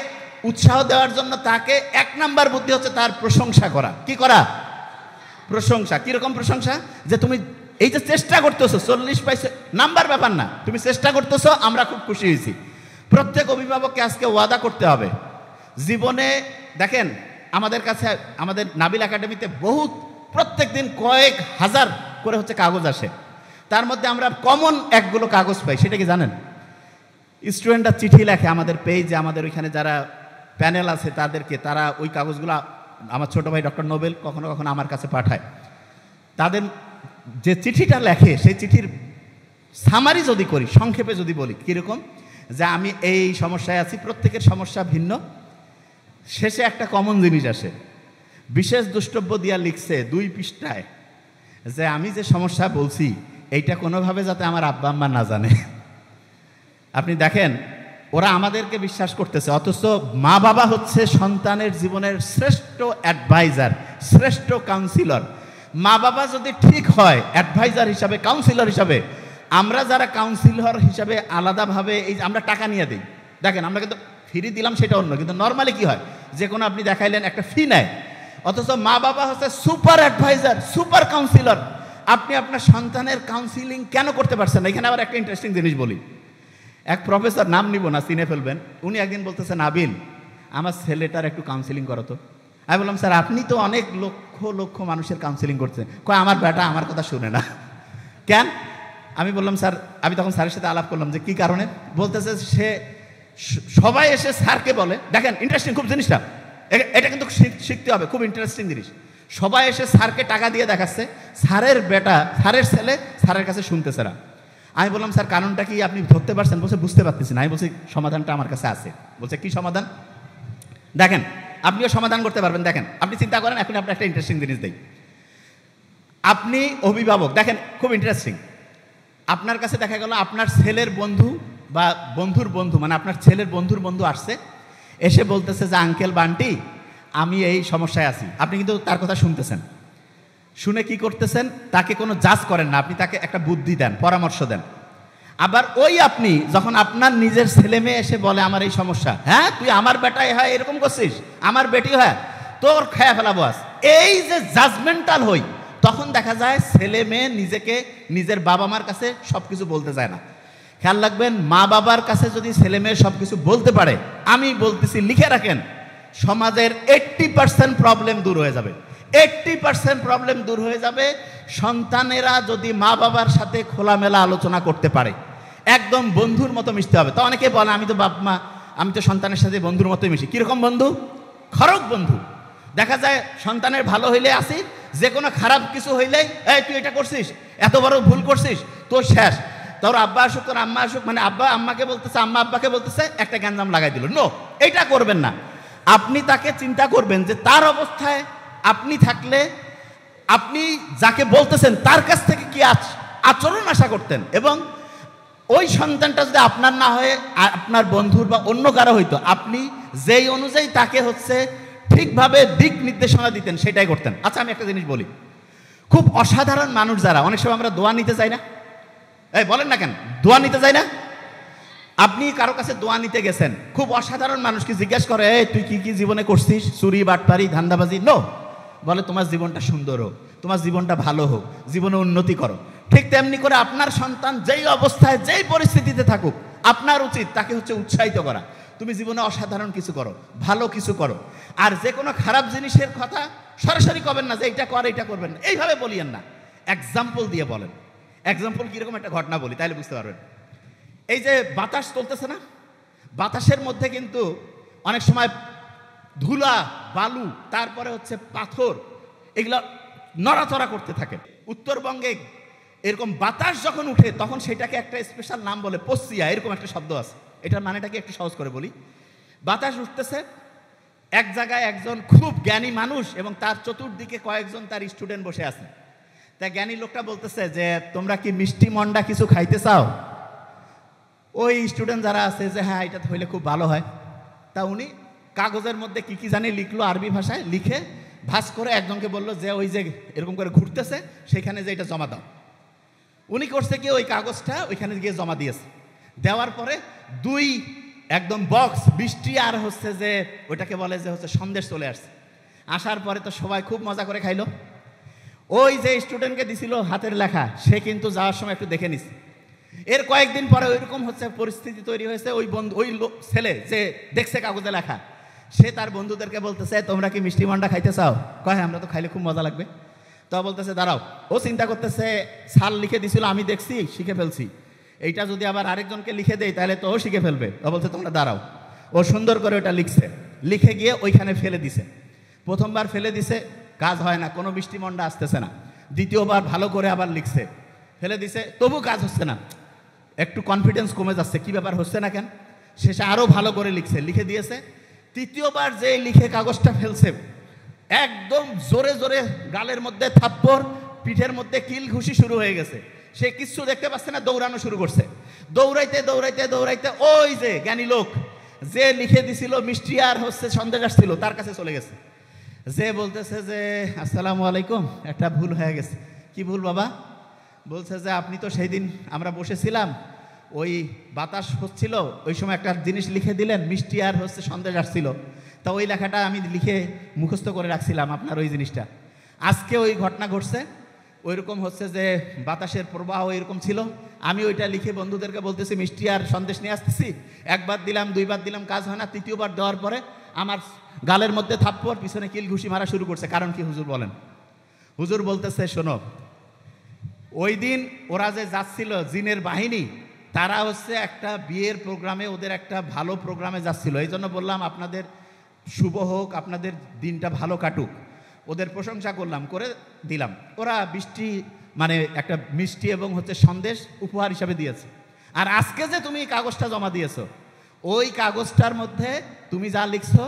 উৎসাহ দেওয়ার জন্য তাকে 1 নাম্বার বুদ্ধি হচ্ছে তার প্রশংসা করা। কি করা? প্রশংসা। কিরকম প্রশংসা? যে তুমি এই যে চেষ্টা করতেছো, 40 পাইছে নাম্বার ব্যাপার না, তুমি চেষ্টা করতেছো, আমরা খুব খুশি হয়েছি। প্রত্যেক অভিভাবককে আজকে ওয়াদা করতে হবে জীবনে। দেখেন আমাদের কাছে, আমাদের নাবিল একাডেমিতে বহুত প্রত্যেক দিন কয়েক হাজার করে হচ্ছে কাগজ আসে। তার মধ্যে আমরা কমন একগুলো কাগজ পাই, সেটা কি জানেন? স্টুডেন্টরা চিঠি লেখে আমাদের পেজে, আমাদের ওইখানে যারা প্যানেল আছে তাদেরকে, তারা ওই কাগজগুলো আমার ছোট ভাই ডক্টর নোবেল কখনো কখনো আমার কাছে পাঠায়। তাদের যে চিঠিটা লেখে সেই চিঠির সামারি যদি করি, সংক্ষেপে যদি বলি, কীরকম যে আমি এই সমস্যায় আছি, প্রত্যেকের সমস্যা ভিন্ন, শেষে একটা কমন জিনিস আসে। বিশেষ দ্রষ্টব্য দিয়া লিখছে 2 পৃষ্ঠায় যে আমি যে সমস্যা বলছি এইটা কোনোভাবে যাতে আমার আব্বা আম্মা না জানে। আপনি দেখেন ওরা আমাদেরকে বিশ্বাস করতেছে, অথচ মা বাবা হচ্ছে সন্তানের জীবনের শ্রেষ্ঠ অ্যাডভাইজার, শ্রেষ্ঠ কাউন্সিলর। মা বাবা যদি ঠিক হয় অ্যাডভাইজার হিসাবে, কাউন্সিলর হিসাবে, আমরা যারা কাউন্সিলর হিসাবে আলাদাভাবে এই আমরা টাকা নিয়ে দিই। দেখেন আমরা কিন্তু ফ্রি দিলাম সেটা অন্য, কিন্তু নর্মালি কি হয়, যে কোনো আপনি দেখাইলেন একটা ফি নেয়, অথচ মা বাবা হচ্ছে সুপার অ্যাডভাইজার, সুপার কাউন্সিলর। আপনি আপনার সন্তানের কাউন্সিলিং কেন করতে পারছেন না? এখানে আবার একটা ইন্টারেস্টিং জিনিস বলি। এক প্রফেসর, নাম নিব না, চিনে ফেলবেন, উনি একদিন বলতেছে, নাবিল আমার ছেলেটার একটু কাউন্সিলিং করো তো। আমি বললাম, স্যার আপনি তো অনেক লক্ষ লক্ষ মানুষের কাউন্সিলিং করছেন। কয় আমার বেটা আমার কথা শুনে না। কেন? আমি বললাম, স্যার, আমি তখন স্যারের সাথে আলাপ করলাম যে কি কারণে। বলতেছে সে সবাই এসে স্যারকে বলে, দেখেন ইন্টারেস্টিং খুব জিনিসটা, এটা কিন্তু শিখতে হবে, খুব ইন্টারেস্টিং জিনিস। সবাই এসে স্যারকে টাকা দিয়ে দেখাচ্ছে, স্যারের বেটা, স্যারের ছেলে স্যারের কাছে শুনতেছে না। আমি বললাম, স্যার কারণটা কি আপনি ধরতে পারছেন? বলছে বুঝতে পারতেছি না। আমি বলছি সমাধানটা আমার কাছে আছে। বলছে কি সমাধান? দেখেন আপনিও সমাধান করতে পারবেন। দেখেন আপনি চিন্তা করেন, এখন আপনি একটা ইন্টারেস্টিং জিনিস দেই। আপনি অভিভাবক, দেখেন খুব ইন্টারেস্টিং। আপনার কাছে দেখা গেল আপনার ছেলের বন্ধু বা বন্ধুর বন্ধু, মানে আপনার ছেলের বন্ধুর বন্ধু আসছে, এসে বলতেছে যে আঙ্কেল বান্টি আমি এই সমস্যায় আছি। আপনি কিন্তু তার কথা শুনতেছেন, শুনে কি করতেছেন? তাকে কোনো জাজ করেন না, আপনি তাকে একটা বুদ্ধি দেন, পরামর্শ দেন। আবার ওই আপনি যখন আপনার নিজের ছেলে মেয়ে এসে বলে আমার এই সমস্যা, হ্যাঁ তুই আমার বেটাই হয় এরকম করছিস, আমার বেটি হয় তোর খেয়া ফেলাবো আজ, এই যে জাজমেন্টাল হই, তখন দেখা যায় ছেলে মেয়ে নিজেকে নিজের বাবা মার কাছে সব কিছু বলতে চায় না। খেয়াল রাখবেন, মা বাবার কাছে যদি ছেলে মেয়ে সব কিছু বলতে পারে, আমি বলতেছি লিখে রাখেন, সমাজের 80% প্রবলেম দূর হয়ে যাবে। 80% প্রবলেম দূর হয়ে যাবে সন্তানেরা যদি মা বাবার সাথে খোলামেলা আলোচনা করতে পারে, একদম বন্ধুর মতো মিশতে হবে। তো অনেকে বলে আমি তো বাপ মা, আমি তো সন্তানের সাথে বন্ধুর মতোই মিশি। কীরকম বন্ধু? খরক বন্ধু। দেখা যায় সন্তানের ভালো হইলে আসি, যে কোনো খারাপ কিছু হইলেই এই তুই এটা করছিস, এত বড় ভুল করছিস, তোর শেষ, তোর আব্বা আসুক তোর আম্মা আসুক, মানে আব্বা আম্মাকে বলতেছে, আম্মা আব্বাকে বলতেছে, একটা গ্যাঞ্জাম লাগাই দিল। নো, এটা করবেন না। আপনি তাকে চিন্তা করবেন যে তার অবস্থায় আপনি থাকলে আপনি যাকে বলতেছেন তার কাছ থেকে কি আচরণ আশা করতেন, এবং ওই সন্তানটা যদি আপনার না হয়ে আপনার বন্ধুর বা অন্য কারো হইতো, আপনি যেই অনুযায়ী তাকে হচ্ছে ঠিকভাবে দিক নির্দেশনা দিতেন, সেটাই করতেন। আচ্ছা আমি একটা জিনিস বলি, খুব অসাধারণ মানুষ যারা, অনেক সময় আমরা দোয়া নিতে চাই না, এই বলেন না কেন দোয়া নিতে চাই না? আপনি কারো কাছে দোয়া নিতে গেছেন, খুব অসাধারণ মানুষকে জিজ্ঞেস করে, এই তুই কি কি জীবনে করছিস, চুরি বাটপারি ধান্দাবাজি? নো, বলে তোমার জীবনটা সুন্দর হোক, তোমার জীবনটা ভালো হোক, জীবনে উন্নতি করো। ঠিক তেমনি করে আপনার সন্তান যেই অবস্থায় যেই পরিস্থিতিতে থাকুক, আপনার উচিত তাকে হচ্ছে উৎসাহিত করা। তুমি জীবনে অসাধারণ কিছু করো, ভালো কিছু করো। আর যে কোনো খারাপ জিনিসের কথা সরাসরি করবেন না যে এইটা করে, এইটা করবেন না, এইভাবে বলিয়েন না, এক্সাম্পল দিয়ে বলেন। এক্সাম্পল কীরকম, একটা ঘটনা বলি তাহলে বুঝতে পারবেন। এই যে বাতাস চলতেছে না, বাতাসের মধ্যে কিন্তু অনেক সময় ধুলা, বালু, তারপরে হচ্ছে পাথর, এগুলো নড়াচড়া করতে থাকে। উত্তরবঙ্গে এরকম বাতাস যখন উঠে তখন সেটাকে একটা স্পেশাল নাম বলে, পশ্চিয়া, এরকম একটা শব্দ আছে। এটার মানেটাকে একটু সহজ করে বলি। বাতাস উঠতেছে, এক জায়গায় একজন খুব জ্ঞানী মানুষ এবং তার চতুর্দিকে কয়েকজন তার স্টুডেন্ট বসে আছে। তাই জ্ঞানী লোকটা বলতেছে যে তোমরা কি মিষ্টি মন্ডা কিছু খাইতে চাও? ওই স্টুডেন্ট যারা আছে যে হ্যাঁ এটা হইলে খুব ভালো হয়। তা উনি কাগজের মধ্যে কি কি জানি লিখলো, আরবি ভাষায় লিখে ভাঁজ করে একজনকে বললো যে ওই যে এরকম করে ঘুরতেছে সেখানে যে এটা জমা দাও। উনি করছে কি, ওই কাগজটা ওইখানে গিয়ে জমা দিয়েছে। দেওয়ার পরে দুই একদম বক্স বৃষ্টি আর হচ্ছে যে ওইটাকে বলে যে হচ্ছে সন্দেশ চলে আসছে। আসার পরে তো সবাই খুব মজা করে খাইলো। ওই যে স্টুডেন্টকে দিছিল হাতের লেখা, সে কিন্তু যাওয়ার সময় একটু দেখে নিছে। এর কয়েকদিন পরে ওইরকম হচ্ছে পরিস্থিতি তৈরি হয়েছে। ওই বন্ধু, ওই ছেলে যে দেখছে কাগজে লেখা, সে তার বন্ধুদেরকে বলতেছে তোমরা কি মিষ্টি মন্ডা খাইতে চাও? কয় আমরা তো খাইলে খুব মজা লাগবে। তো বলতেছে দাঁড়াও, ও চিন্তা করতেছে সাল লিখে দিছিল, আমি দেখছি শিখে ফেলছি, এইটা যদি আবার আরেকজনকে লিখে দেয় তাহলে তো ও শিখে ফেলবে। ও বলছে তোমরা দাঁড়াও। ও সুন্দর করে ওটা লিখছে, লিখে গিয়ে ওইখানে ফেলে দিছে। প্রথমবার ফেলে দিছে, কাজ হয় না, কোনো মিষ্টি মন্ডা আসতেছে না। দ্বিতীয়বার ভালো করে আবার লিখছে, ফেলে দিছে, তবু কাজ হচ্ছে না। একটু কনফিডেন্স কমে যাচ্ছে, কি ব্যাপার হচ্ছে না কেন? শেষে আরও ভালো করে লিখছে, লিখে দিয়েছে। তৃতীয়বার যে লিখে কাগজটা ফেলছে, একদম জোরে জোরে গালের মধ্যে থাপ্পড়, পিঠের মধ্যে কিল ঘুষি শুরু হয়ে গেছে। সে কিচ্ছু দেখতে পাচ্ছে না, দৌড়ানো শুরু করছে। দৌড়াইতে দৌড়াইতে দৌড়াইতে ওই যে জ্ঞানী লোক যে লিখে দিছিল মিষ্টি আর হচ্ছে সন্দেশ আসছিল তার কাছে চলে গেছে। যে বলতেছে যে আসসালামু আলাইকুম, একটা ভুল হয়ে গেছে। কি ভুল বাবা? বলছে যে আপনি তো সেই দিন আমরা বসেছিলাম, ওই বাতাস হচ্ছিল, ওই সময় একটা জিনিস লিখে দিলেন, মিষ্টি আর হচ্ছে সন্দেশ আসছিল। তা ওই লেখাটা আমি লিখে মুখস্থ করে রাখছিলাম আপনার ওই জিনিসটা। আজকে ওই ঘটনা ঘটছে, ওইরকম হচ্ছে যে বাতাসের প্রবাহ এরকম ছিল। আমি ওইটা লিখে বন্ধুদেরকে বলতেছি মিষ্টি আর সন্দেশ নিয়ে আসতেছি। একবার দিলাম, দুইবার দিলাম, কাজ হয় না। তৃতীয়বার দেওয়ার পরে আমার গালের মধ্যে থাপ্পড়, পিছনে কিল ঘুষি মারা শুরু করছে। কারণ কি হুজুর বলেন? হুজুর বলতেছে শোনো, ওই দিন ওরা যে যাচ্ছিল জিনের বাহিনী, তারা হচ্ছে একটা বিয়ের প্রোগ্রামে, ওদের একটা ভালো প্রোগ্রামে যাচ্ছিল। এই জন্য বললাম আপনাদের শুভ হোক, আপনাদের দিনটা ভালো কাটুক। ওদের প্রশংসা করলাম, করে দিলাম। ওরা বৃষ্টি মানে একটা মিষ্টি এবং হচ্ছে সন্দেশ উপহার হিসাবে দিয়েছে। আর আজকে যে তুমি কাগজটা জমা দিয়েছো, ওই কাগজটার মধ্যে তুমি যা লিখছো,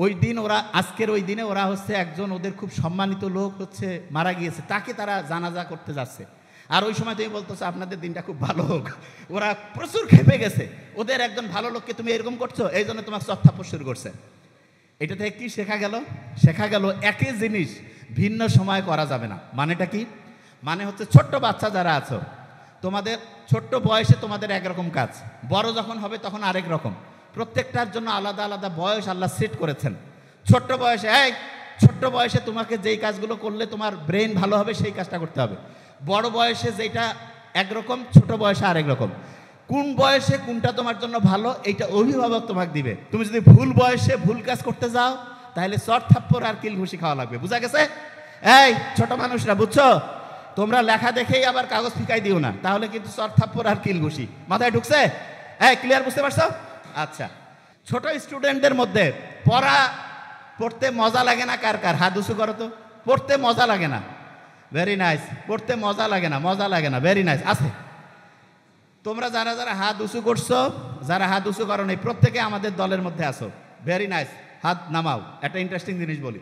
ওই দিন ওরা, আজকের ওই দিনে ওরা হচ্ছে একজন ওদের খুব সম্মানিত লোক হচ্ছে মারা গিয়েছে, তাকে তারা জানাজা করতে যাচ্ছে। আর ওই সময় তুমি বলতেছো আপনাদের দিনটা খুব ভালো হোক। ওরা প্রচুর খেপে গেছে, ওদের একজন ভালো লোককে তুমি এরকম করছো, এই জন্য তোমাকে চত্থাপ্পড় শুরু করছে। এটা থেকে কি শেখা গেল? শেখা গেল একই জিনিস ভিন্ন সময় করা যাবে না। মানেটা কি? মানে হচ্ছে ছোট্ট বাচ্চা যারা আছো, তোমাদের ছোট্ট বয়সে তোমাদের একরকম কাজ, বড় যখন হবে তখন আরেক রকম। প্রত্যেকটার জন্য আলাদা আলাদা বয়স আল্লাহ সেট করেছেন। ছোট্ট বয়সে, ছোট্ট বয়সে তোমাকে যেই কাজগুলো করলে তোমার ব্রেন ভালো হবে সেই কাজটা করতে হবে। বড় বয়সে যেটা একরকম, ছোট বয়সে আরেক রকম। কোন বয়সে কোনটা তোমার জন্য ভালো, এইটা অভিভাবক তোমাকে দিবে। তুমি যদি ভুল বয়সে ভুল কাজ করতে যাও, তাহলে চট থাপ্পড় আর কিল ঘুষি খাওয়া লাগবে। বুঝা গেছে? এই ছোট মানুষরা, বুঝছো? তোমরা লেখা দেখেই আবার কাগজ ফিকাই দিও না, তাহলে কিন্তু চট থাপ্পড় আর কিল ঘুষি মাথায় ঢুকছে? ক্লিয়ার? বুঝতে পারছো? আচ্ছা, ছোট স্টুডেন্টদের মধ্যে পড়তে মজা লাগে না কার কার? হাত উঁচু করো তো। পড়তে মজা লাগে না? Very nice. পড়তে মজা লাগে না? মজা লাগে না? Very nice. আছে তোমরা যারা যারা হাত উঁচু করছো, যারা হাত উঁচু করো নাই, প্রত্যেকে আমাদের দলের মধ্যে আসো। ভেরি নাইস, হাত নামাও। একটা ইন্টারেস্টিং জিনিস বলি,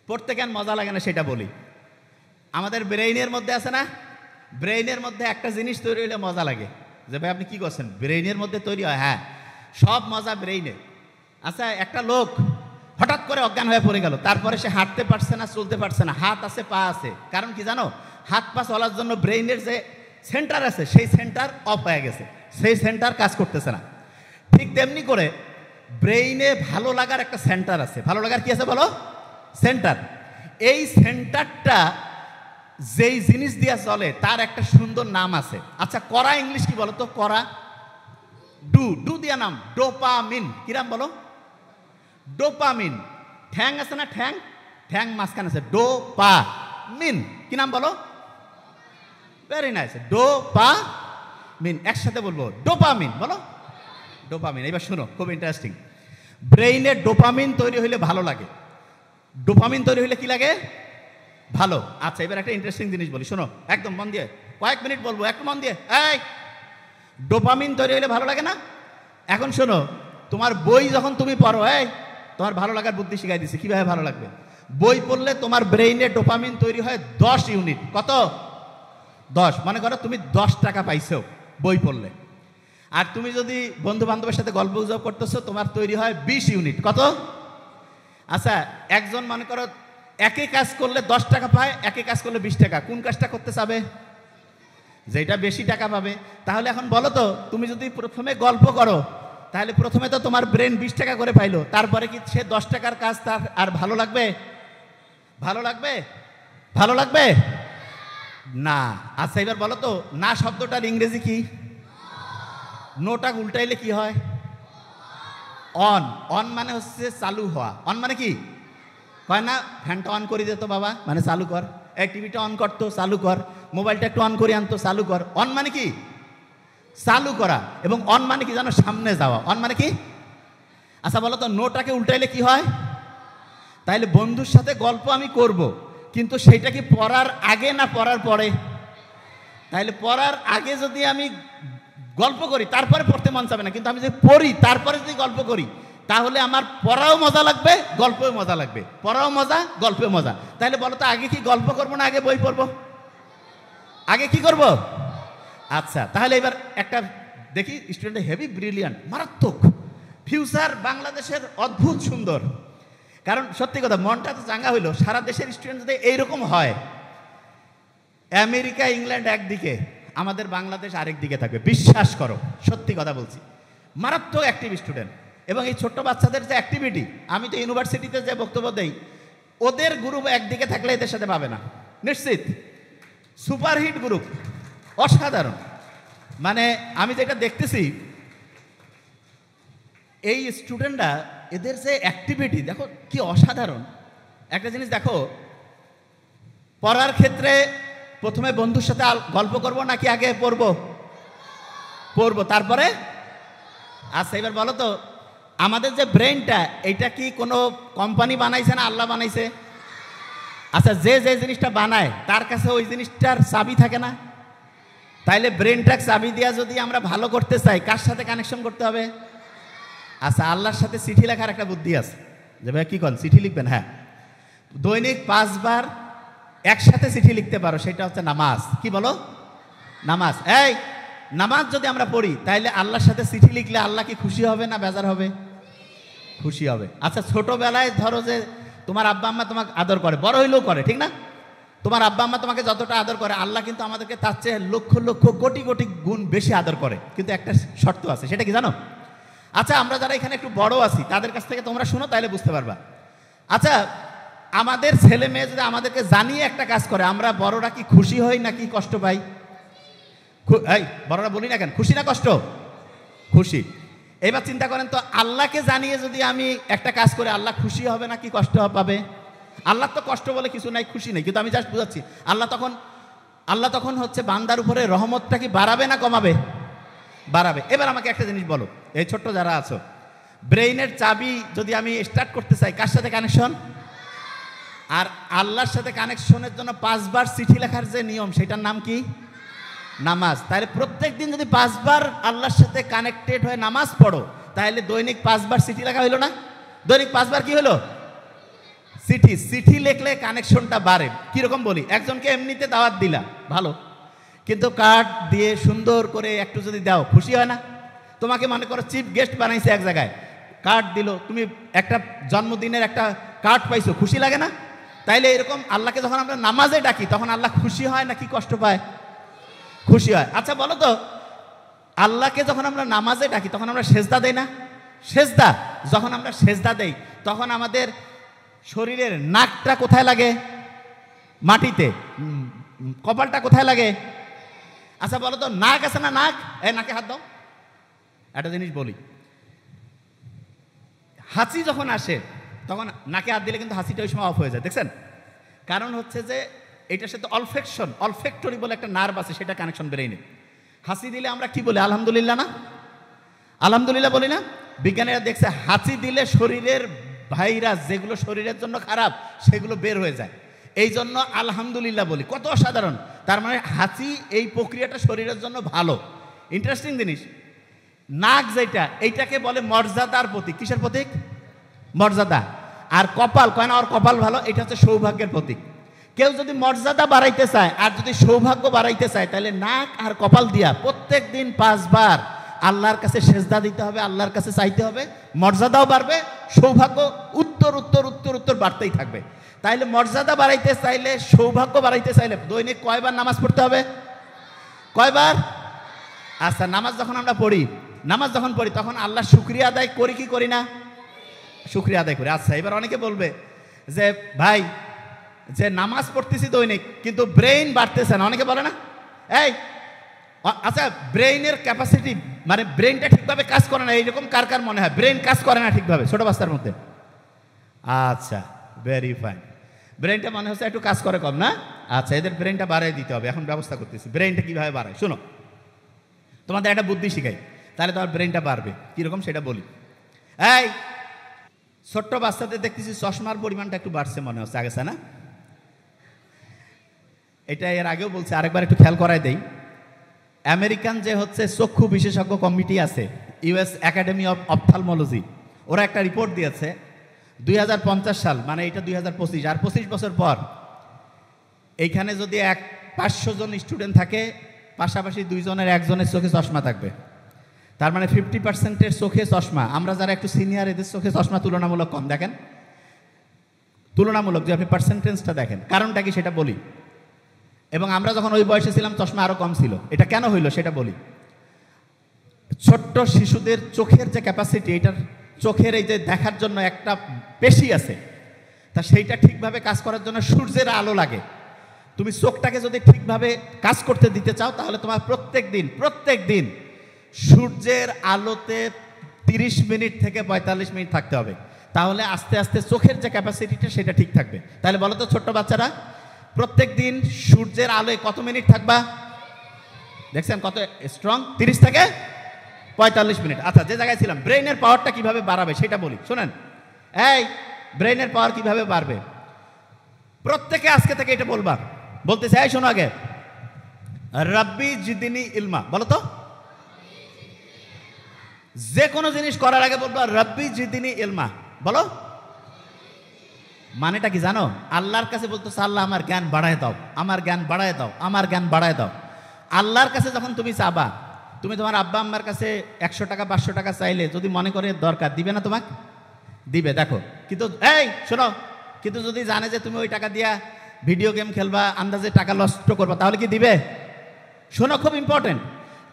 পড়তে কেন মজা লাগে না সেটা বলি। আমাদের ব্রেইনের মধ্যে আছে না, ব্রেইনের মধ্যে একটা জিনিস তৈরি হলে মজা লাগে। যে ভাই আপনি কি করছেন? ব্রেইনের মধ্যে তৈরি হয়। হ্যাঁ, সব মজা ব্রেইনে। আচ্ছা, একটা লোক হঠাৎ করে অজ্ঞান হয়ে পড়ে গেল, তারপরে সে হাঁটতে পারছে না, চলতে পারছে না, হাত আছে পা আছে। কারণ কি জানো? হাত পা চলার জন্য ব্রেইনের যে সেন্টার আছে সেই সেন্টার অফ হয়ে গেছে, সেই সেন্টার কাজ করতেছে না। ঠিক তেমনি করে ব্রেইনে ভালো লাগার একটা সেন্টার আছে। ভালো লাগার কি আছে বলো? সেন্টার। এই সেন্টারটা যেই জিনিস দিয়া চলে তার একটা সুন্দর নাম আছে। আচ্ছা, করা ইংলিশ কি বলো তো? করা ডু, ডু দিয়া নাম ডোপামিন। কি নাম বলো? ডোপামিন। ঠ্যাং আছে না, ঠ্যাং, ঠ্যাং মাঝখানে আছে, ডোপামিন। কি নাম বলো? Very nice, dopamine. একসাথে বলবো, ডোপামিন বলো, ডোপামিন। এবার শোনো, খুব ইন্টারেস্টিং। ব্রেইনে ডোপামিন তৈরি হইলে ভালো লাগে। ডোপামিন তৈরি হইলে কি লাগে? ভালো। আচ্ছা, এবার একটা ইন্টারেস্টিং জিনিস বলি, শোনো একদম মন দিয়ে, কয়েক মিনিট বলবো, একটু মন দিয়ে। এই, ডোপামিন তৈরি হইলে ভালো লাগে না? এখন শোনো, তোমার বই যখন তুমি পড়ো, তোমার ভালো লাগার বুদ্ধি শিখাই দিচ্ছি কিভাবে ভালো লাগবে। বই পড়লে তোমার ব্রেইনে ডোপামিন তৈরি হয় 10 ইউনিট। কত? 10। মনে করো তুমি 10 টাকা পাইছো বই পড়লে, আর তুমি যদি বন্ধু বান্ধবের সাথে গল্প গুজব করতেছো, তোমার তৈরি হয় 20 ইউনিট। কত? আচ্ছা, একজন মনে করো একই কাজ করলে 10 টাকা পায়, একই কাজ করলে 20 টাকা, কোন কাজটা করতে চাবে? যেটা বেশি টাকা পাবে। তাহলে এখন বলো তো, তুমি যদি প্রথমে গল্প করো, তাহলে প্রথমে তো তোমার ব্রেন 20 টাকা করে পাইলো, তারপরে কি সে 10 টাকার কাজ তার আর ভালো লাগবে? ভালো লাগবে? ভালো লাগবে না। আচ্ছা, এবার বলো তো, না শব্দটার ইংরেজি কি? নোটা উল্টাইলে কি হয়? অন। অন মানে হচ্ছে চালু হওয়া। অন মানে কি হয় না? ফ্যানটা অন করে দিত বাবা, মানে চালু কর। এই টিভিটা অন করতো, চালু কর। মোবাইলটা একটু অন করে আনতো, চালু কর। অন মানে কি? চালু করা। এবং অন মানে কি জানো? সামনে যাওয়া। অন মানে কি? আচ্ছা বলো তো, নোটাকে উল্টাইলে কি হয়? তাইলে বন্ধুর সাথে গল্প আমি করব, কিন্তু সেইটা কি পড়ার আগে না পড়ার পরে? তাইলে পড়ার আগে যদি আমি গল্প করি, তারপরে পড়তে মন চাবে না, কিন্তু আমি যদি পড়ি তারপরে যদি গল্প করি, তাহলে আমার পড়াও মজা লাগবে, গল্পেও মজা লাগবে। পড়াও মজা, গল্পেও মজা। তাহলে বলো তো, আগে কি গল্প করবো না আগে বই পড়বো? আগে কি করব? আচ্ছা, তাহলে এবার একটা দেখি, স্টুডেন্ট হেভি ব্রিলিয়ান্ট, মারাত্মক ফিউচার বাংলাদেশের অদ্ভুত সুন্দর। কারণ সত্যি কথা, মনটা তো চাঙ্গা হইলো, সারা দেশের স্টুডেন্ট যদি এইরকম হয়, আমেরিকা ইংল্যান্ড একদিকে, আমাদের বাংলাদেশ আরেক দিকে থাকবে, বিশ্বাস করো, সত্যি কথা বলছি। মারাত্মক অ্যাক্টিভ স্টুডেন্ট। এবং এই ছোট্ট বাচ্চাদের যে অ্যাক্টিভিটি, আমি তো ইউনিভার্সিটিতে যে বক্তব্য দেই, ওদের গ্রুপ একদিকে থাকলে এদের সাথে পাবে না, নিশ্চিত। সুপারহিট গ্রুপ, অসাধারণ। মানে আমি যেটা দেখতেছি, এই স্টুডেন্টরা, এদের যে অ্যাক্টিভিটি দেখো কি অসাধারণ। একটা জিনিস দেখো, পড়ার ক্ষেত্রে প্রথমে বন্ধুর সাথে গল্প করব নাকি আগে পড়বো? পড়বো, তারপরে। আচ্ছা, এবার বলো তো, আমাদের যে ব্রেনটা, এটা কি কোনো কোম্পানি বানাইছে না আল্লাহ বানাইছে? আচ্ছা, যে যে জিনিসটা বানায় তার কাছে ওই জিনিসটার চাবি থাকে না? তাইলে ব্রেনটাকে চাবি দিয়া যদি আমরা ভালো করতে চাই, কার সাথে কানেকশন করতে হবে? আচ্ছা, আল্লাহর সাথে চিঠি লেখার একটা বুদ্ধি আছে, যে ভাই কি করেন, চিঠি লিখবেন? হ্যাঁ, দৈনিক 5 বার একসাথে চিঠি লিখতে পারো, সেটা হচ্ছে নামাজ। কি বলো? নামাজ। এই নামাজ যদি আমরা পড়ি, তাইলে আল্লাহর সাথে চিঠি লিখলে আল্লাহ কি খুশি হবে না বেজার হবে? খুশি হবে। আচ্ছা, ছোটবেলায় ধরো যে তোমার আব্বা আম্মা তোমাকে আদর করে, বড় হইলেও করে, ঠিক না? তোমার আব্বা আম্মা তোমাকে যতটা আদর করে, আল্লাহ কিন্তু আমাদেরকে তার চেয়ে লক্ষ লক্ষ কোটি কোটি গুণ বেশি আদর করে। কিন্তু একটা শর্ত আছে, সেটা কি জানো? আচ্ছা, আমরা যারা এখানে একটু বড় আছি, তাদের কাছ থেকে তোমরা শুনো, তাইলে বুঝতে পারবা। আচ্ছা, আমাদের ছেলে মেয়ে যদি আমাদেরকে জানিয়ে একটা কাজ করে, আমরা বড়রা কি খুশি হই নাকি কষ্ট পাই? এই বড়রা বলি না কেন, খুশি না কষ্ট? খুশি। এবার চিন্তা করেন তো, আল্লাহকে জানিয়ে যদি আমি একটা কাজ করে, আল্লাহ খুশি হবে নাকি কষ্ট পাবে? আল্লাহ তো কষ্ট বলে কিছু নাই, খুশি নেই। কিন্তু আমি জাস্ট বুঝাচ্ছি, আল্লাহ তখন হচ্ছে বান্দার উপরে রহমতটা কি বাড়াবে না কমাবে? বাড়াবে। এবার আমাকে একটা জিনিস বলো, এই ছোট্ট যারা আছো, ব্রেইনের চাবি যদি আমি স্টার্ট করতে চাই, কার সাথে কানেকশন? আর আল্লাহর সাথে কানেকশনের জন্য 5 বার চিঠি লেখার যে নিয়ম, সেটার নাম কি? নামাজ। তাহলে প্রত্যেক দিন যদি 5 বার আল্লাহর সাথে কানেক্টেড হয়ে নামাজ পড়ো, তাহলে দৈনিক 5 বার চিঠি লেখা হইলো না? দৈনিক 5 বার কি হলো? চিঠি। চিঠি লিখলে কানেকশনটা বাড়ে। কিরকম বলি, একজনকে এমনিতে দাওয়াত দিলা, ভালো, কিন্তু কার্ড দিয়ে সুন্দর করে একটু যদি দাও, খুশি হয় না? তোমাকে মনে করো চিফ গেস্ট বানাইছে এক জায়গায়, কার্ড দিল, তুমি একটা জন্মদিনের একটা কার্ড পাইছো, খুশি লাগে না? তাইলে এরকম আল্লাহকে যখন আমরা নামাজে ডাকি, তখন আল্লাহ খুশি হয় নাকি কষ্ট পায়? খুশি হয়। আচ্ছা বলো তো, আল্লাহকে যখন আমরা নামাজে ডাকি, তখন আমরা সেজদা দেই না? সেজদা। যখন আমরা সেজদা দেই, তখন আমাদের শরীরের নাকটা কোথায় লাগে? মাটিতে। কপালটা কোথায় লাগে? আচ্ছা বলো তো, নাক আছে না? নাক, এই নাকে হাত দাও, একটা জিনিস বলি, হাঁচি যখন আসে তখন নাকে হাত দিলে কিন্তু হাসিটা ওই সময় অফ হয়ে যায়, দেখছেন? কারণ হচ্ছে যে এটার সাথে অলফেক্টরি বলে একটা নার্ভ আছে, সেটা কানেকশন ব্রেইনে। হাসি দিলে আমরা কি বলি? আলহামদুলিল্লাহ না? আলহামদুলিল্লাহ বলি না? বিজ্ঞানীরা দেখছে হাসি দিলে শরীরের ভাইরাস যেগুলো শরীরের জন্য খারাপ সেগুলো বের হয়ে যায়, এই জন্য আলহামদুলিল্লাহ বলি। কত অসাধারণ! তার মানে হাসি এই প্রক্রিয়াটা শরীরের জন্য ভালো। ইন্টারেস্টিং জিনিস। নাক যেটা, এইটাকে বলে মর্যাদার প্রতীক। কিসের প্রতীক? মর্যাদা। আর কপাল, কয় না ওর কপাল ভালো, এটা হচ্ছে সৌভাগ্যের প্রতীক। কেউ যদি মর্যাদা বাড়াইতে চায় আর যদি সৌভাগ্য বাড়াইতে চায়, তাহলে নাক আর কপাল দিয়া প্রত্যেক দিন 5 বার আল্লাহর কাছে সেজদা দিতে হবে, আল্লাহর কাছে চাইতে হবে, মর্যাদাও বাড়বে, সৌভাগ্য উত্তর উত্তর উত্তর উত্তর বাড়তেই থাকবে। তাইলে মর্যাদা বাড়াইতে চাইলে, সৌভাগ্য বাড়াইতে চাইলে দৈনিক কয়বার নামাজ পড়তে হবে? কয়বার? আচ্ছা, নামাজ যখন আমরা পড়ি, নামাজ যখন পড়ি তখন আল্লাহর শুকরিয়া আদায় করি কি করি না? শুকরিয়া আদায় করি। আচ্ছা, এবার অনেকে বলবে যে ভাই, যে নামাজ পড়তেছি দৈনিক কিন্তু ব্রেইন বাড়তেছে না, অনেকে বলে না? এই আচ্ছা, ব্রেইনের ক্যাপাসিটি মানে ব্রেইনটা ঠিকভাবে কাজ করে না, এইরকম কার কার মনে হয় ব্রেইন কাজ করে না ঠিকভাবে ছোট বাচ্চার মধ্যে? আচ্ছা, ভেরি ফাইন। ব্রেইনটা মনে হচ্ছে একটু কাজ করে কম না? আচ্ছা, এদের ব্রেইনটা বাড়াই দিতে হবে, এখন ব্যবস্থা করতেছি। ব্রেইনটা কিভাবে বাড়ায় শোনো, তোমাদের একটা বুদ্ধি শিখাই, তাহলে তোমার ব্রেইনটা বাড়বে। কিরকম সেটা বলি। এই ছোট্ট বাচ্চাদের দেখতেছি চশমার পরিমাণটা একটু বাড়ছে মনে হচ্ছে, আগেছে না? এটা এর আগেও বলছে, আরেকবার একটু খেয়াল করাই দেই। আমেরিকান যে হচ্ছে চক্ষু বিশেষজ্ঞ কমিটি আছে, ইউএস একাডেমি অফ অপথ্যালমোলজি, ওরা একটা রিপোর্ট দিয়েছে 2050 সাল, মানে এটা 2025, আর 25 বছর পর এইখানে যদি 500 জন স্টুডেন্ট থাকে, পাশাপাশি 2 জনের 1 জনের চোখে চশমা থাকবে। তার মানে 50%-এর চোখে চশমা। আমরা যারা একটু সিনিয়র, এদের চোখে চশমা তুলনামূলক কম। দেখেন, তুলনামূলক যে আপনি পার্সেন্টেজটা দেখেন, কারণটা কি সেটা বলি। এবং আমরা যখন ওই বয়সে ছিলাম চশমা আরও কম ছিল। এটা কেন হইল সেটা বলি। ছোট্ট শিশুদের চোখের যে ক্যাপাসিটি, এটার চোখের এই যে দেখার জন্য একটা পেশি আছে, তা সেইটা ঠিকভাবে কাজ করার জন্য সূর্যের আলো লাগে। তুমি চোখটাকে যদি ঠিকভাবে কাজ করতে দিতে চাও, তাহলে তোমার প্রত্যেক দিন সূর্যের আলোতে 30 মিনিট থেকে 45 মিনিট থাকতে হবে। তাহলে আস্তে আস্তে চোখের যে ক্যাপাসিটিটা সেটা ঠিক থাকবে। তাহলে বলো তো ছোট্ট বাচ্চারা, প্রত্যেক দিন সূর্যের আলোয় কত মিনিট থাকবা? দেখছেন কত স্ট্রং? 30 থেকে 45 মিনিট। আচ্ছা, যে জায়গায় ছিলাম, ব্রেইনের পাওয়ারটা কিভাবে বাড়াবে সেটা বলি, শোনেন। এই ব্রেইনের পাওয়ার কিভাবে বাড়বে, প্রত্যেকে আজকে থেকে এটা বলবা। বলতেছে, এই শোনো আগে, রাব্বি জিদিনি ইলমা, বলো তো। যে কোনো জিনিস করার আগে বলবা রাব্বি জিদিনি ইলমা, বলো। মানেটা কি জানো? আল্লাহর কাছে বলতেছে, আল্লাহ আমার জ্ঞান বাড়ায় দাও, আমার জ্ঞান বাড়ায় দাও, আমার জ্ঞান বাড়ায় দাও। আল্লাহর কাছে যখন তুমি চাবা, তুমি তোমার আব্বা আম্মার কাছে 100 টাকা 500 টাকা চাইলে যদি মনে করে দরকার, দিবে না? তোমাকে দিবে। দেখো, কিন্তু এই শোনো, কিন্তু যদি জানে যে তুমি ওই টাকা দিয়া ভিডিও গেম খেলবা, আন্দাজে টাকা নষ্ট করবা, তাহলে কি দিবে? শোনো, খুব ইম্পর্টেন্ট।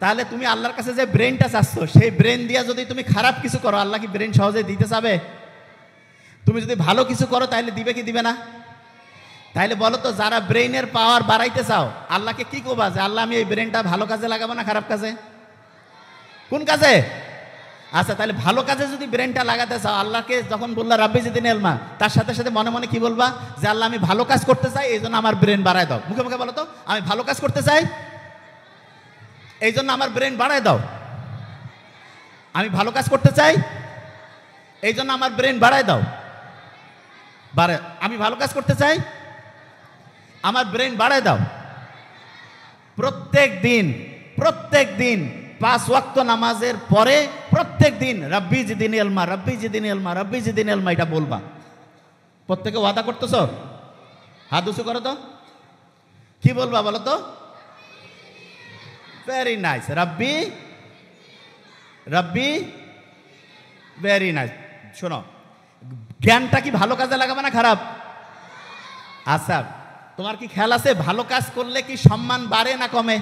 তাহলে তুমি আল্লাহর কাছে যে ব্রেনটা চাচ্ছ, সেই ব্রেন দিয়া যদি তুমি খারাপ কিছু করো, আল্লাহ কি ব্রেন সহজে দিতে চাবে? তুমি যদি ভালো কিছু করো তাহলে দিবে কি দিবে না? তাইলে বলো তো, যারা ব্রেইনের পাওয়ার বাড়াইতে চাও, আল্লাহকে কি করবা যে আল্লাহ আমি এই ব্রেনটা ভালো কাজে লাগাবো না খারাপ কাজে? কোন কাজে? আচ্ছা, তাহলে ভালো কাজে যদি ব্রেনটা লাগাতে চাও, আল্লাহকে যখন বললা রাব্বি জিদিনি ইলমা, তার সাথে সাথে মনে মনে কি বলবা? যে আল্লাহ আমি ভালো কাজ করতে চাই, এই জন্য আমার ব্রেন বাড়ায় দাও। মুখে মুখে বলো তো, আমি ভালো কাজ করতে চাই, এই জন্য আমার ব্রেন বাড়ায় দাও। আমি ভালো কাজ করতে চাই, এই জন্য আমার ব্রেন বাড়ায় দাও। আমি ভালো কাজ করতে চাই, আমার ব্রেন বাড়ায় দাও। প্রত্যেক দিন 5 ওয়াক্ত নামাজের পরে প্রত্যেক দিন রাব্বি জিদিনি ইলমা, রাব্বি জিদিনি ইলমা, রাব্বি জিদিনি ইলমা, এটা বলবা। প্রত্যেকে ওয়াদা করতেছো? হাত উঁচু করো তো, কি বলবা বলো তো? ভেরি নাইস, রাব্বি রাব্বি, ভেরি নাইস। শোনো, জ্ঞানটা কি ভালো কাজে লাগাবে না খারাপ? আচ্ছা, তোমার কি খেয়াল আছে ভালো কাজ করলে কি সম্মান বাড়ে না কমে?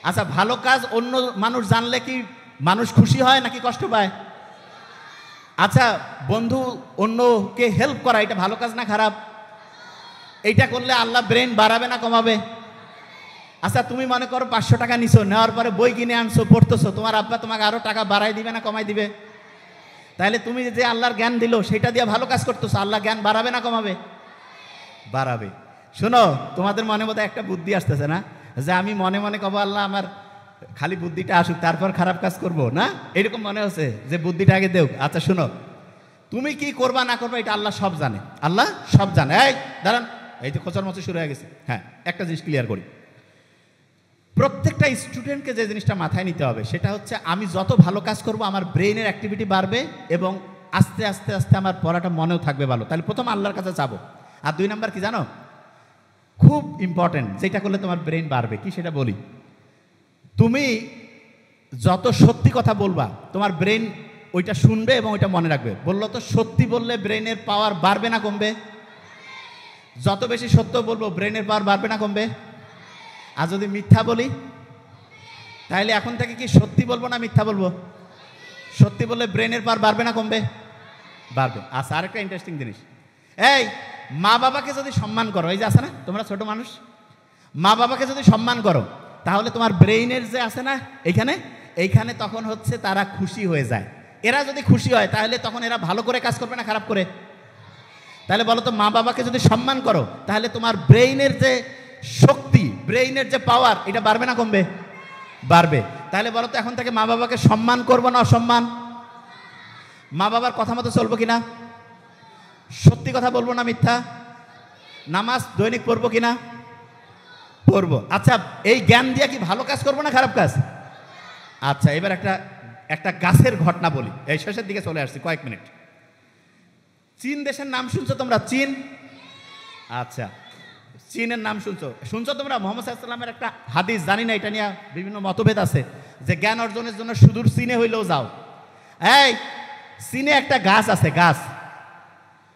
আচ্ছা, ভালো কাজ অন্য মানুষ জানলে কি মানুষ খুশি হয় নাকি কষ্ট পায়? আচ্ছা, বন্ধু অন্যকে হেল্প করা, এটা ভালো কাজ না খারাপ? এইটা করলে আল্লাহ ব্রেন বাড়াবে না কমাবে? আচ্ছা তুমি মনে করো 500 টাকা নিছো, নেওয়ার পরে বই কিনে আনছো, পড়তেছো, তোমার আব্বা তোমাকে আরো টাকা বাড়াই দিবে না কমাই দিবে? তাহলে তুমি যে আল্লাহর জ্ঞান দিল সেটা দিয়ে ভালো কাজ করতেছো, আল্লাহ জ্ঞান বাড়াবে না কমাবে? বাড়াবে। শোনো, তোমাদের মনে বোধহয় একটা বুদ্ধি আসতেছে না, যে আমি মনে মনে কব আল্লাহ আমার খালি বুদ্ধিটা আসুক তারপর খারাপ কাজ করব না, এরকম মনে হচ্ছে যে বুদ্ধিটা আগে দেও। আচ্ছা শোনো, তুমি কি করবা না করবা এটা আল্লাহ সব জানে, আল্লাহ সব জানে। এই দাঁড়ান, এই যে খোঁচার মতো শুরু হয়ে গেছে। হ্যাঁ, একটা জিনিস ক্লিয়ার করি, প্রত্যেকটা স্টুডেন্টকে যে জিনিসটা মাথায় নিতে হবে সেটা হচ্ছে আমি যত ভালো কাজ করব আমার ব্রেইনের অ্যাক্টিভিটি বাড়বে এবং আস্তে আস্তে আস্তে আমার পড়াটা মনেও থাকবে ভালো। তাহলে প্রথম আল্লাহর কাছে যাবো। আর 2 নাম্বার কি জানো, খুব ইম্পর্টেন্ট, যেটা করলে তোমার ব্রেইন বাড়বে, কি সেটা বলি। তুমি যত সত্যি কথা বলবা তোমার ব্রেইন ওইটা শুনবে এবং ওইটা মনে রাখবে। বললো তো সত্যি বললে ব্রেইনের পাওয়ার বাড়বে না কমবে? যত বেশি সত্য বলবো ব্রেইনের পাওয়ার বাড়বে না কমবে? আর যদি মিথ্যা বলি, তাহলে এখন থেকে কি সত্যি বলবো না মিথ্যা বলবো? সত্যি বললে ব্রেইনের পাওয়ার বাড়বে না কমবে? বাড়বে। আচ্ছা, আরেকটা ইন্টারেস্টিং জিনিস, এই মা বাবাকে যদি সম্মান করো, এই যে আছে না তোমরা ছোট মানুষ, মা বাবাকে যদি সম্মান করো তাহলে তোমার ব্রেইনের যে আছে না এইখানে তখন হচ্ছে তারা খুশি হয়ে যায়। এরা যদি খুশি হয় তাহলে তখন এরা ভালো করে কাজ করবে না খারাপ করে? তাহলে বলো তো, মা বাবাকে যদি সম্মান করো তাহলে তোমার ব্রেইনের যে শক্তি, ব্রেইনের যে পাওয়ার, এটা বাড়বে না কমবে? বাড়বে। তাহলে বলো তো এখন থেকে মা বাবাকে সম্মান করবো না অসম্মান? মা বাবার কথা মতো চলবো কিনা? সত্যি কথা বলবো না মিথ্যা? নামাজ দৈনিক পড়বো কিনা? পড়বো। আচ্ছা, এই জ্ঞান দিয়ে কি ভালো কাজ করবো না খারাপ কাজ? আচ্ছা, এবার একটা গাছের ঘটনা বলি, এই শেষের দিকে চলে আসছি, কয়েক মিনিট। চীন দেশের নাম শুনছো তোমরা? চীন। আচ্ছা, চীনের নাম শুনছো তোমরা? মোহাম্মদ সাল্লাল্লাহু আলাইহি ওয়াসাল্লামের একটা হাদিস, জানি না এটা নিয়ে বিভিন্ন মতভেদ আছে, যে জ্ঞান অর্জনের জন্য সুদূর চীনে হইলেও যাও। এই চীনে একটা গাছ আছে, গাছ,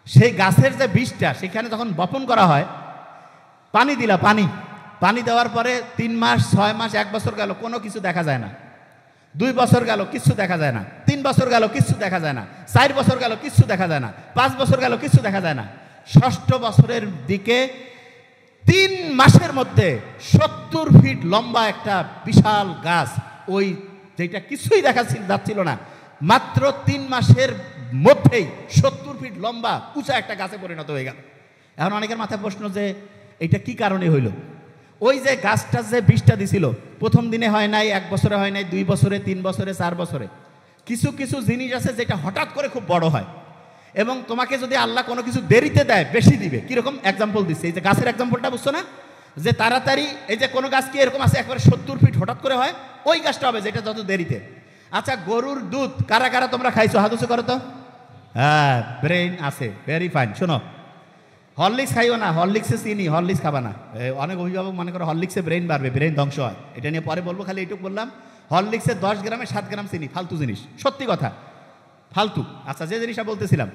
সেই গাছের যে বীজটা সেখানে যখন বপন করা হয়, পানি দিলা, পানি দেওয়ার পরে 3 মাস 6 মাস 1 বছর গেল, কোনো কিছু দেখা যায় না। 2 বছর গেল, কিছু দেখা যায় না। 3 বছর গেল, কিছু দেখা যায় না। 4 বছর গেল, কিছু দেখা যায় না। 5 বছর গেল, কিছু দেখা যায় না। 6ষ্ঠ বছরের দিকে 3 মাসের মধ্যে 70 ফিট লম্বা একটা বিশাল গাছ, ওই যেটা কিছুই দেখা যাচ্ছিল না, মাত্র 3 মাসের মধ্যেই 70 ফিট লম্বা উঁচা একটা গাছে পরিণত হয়ে গেল। এখন অনেকের মাথায় প্রশ্ন যে এটা কি কারণে হইল? ওই যে গাছটা যে বীজটা দিছিল, প্রথম দিনে হয় নাই, 1 বছরে হয় নাই, 2 বছরে, 3 বছরে, 4 বছরে। কিছু কিছু জিনিস আছে যেটা হঠাৎ করে খুব বড় হয়, এবং তোমাকে যদি আল্লাহ কোনো কিছু দেরিতে দেয় বেশি দিবে। কিরকম এক্সাম্পল দিচ্ছে, এই যে গাছের এক্সাম্পলটা বুঝছো না, যে তাড়াতাড়ি, এই যে কোনো গাছ কি এরকম আছে একবারে 70 ফিট হঠাৎ করে হয়, ওই গাছটা হবে যেটা যত দেরিতে। আচ্ছা, গরুর দুধ কারা কারা তোমরা খাইছো? হাত উঁচু করো তো। হ্যাঁ, ব্রেইন আছে, ভেরি ফাইন। শোনো, হরলিক্স খাইও না, হরলিক্সে চিনি, হরলিক্স খাবা না। অনেক অভিভাবক মনে করো হরলিক্সে ব্রেইন বাড়বে, ব্রেইন ধ্বংস হয়, এটা নিয়ে পরে বলবো, খালি এইটুকু বললাম, হরলিক্সে 10 গ্রামে 7 গ্রাম চিনি, ফালতু জিনিস, সত্যি কথা, ফালতু। আচ্ছা, যে জিনিসটা বলতেছিলাম,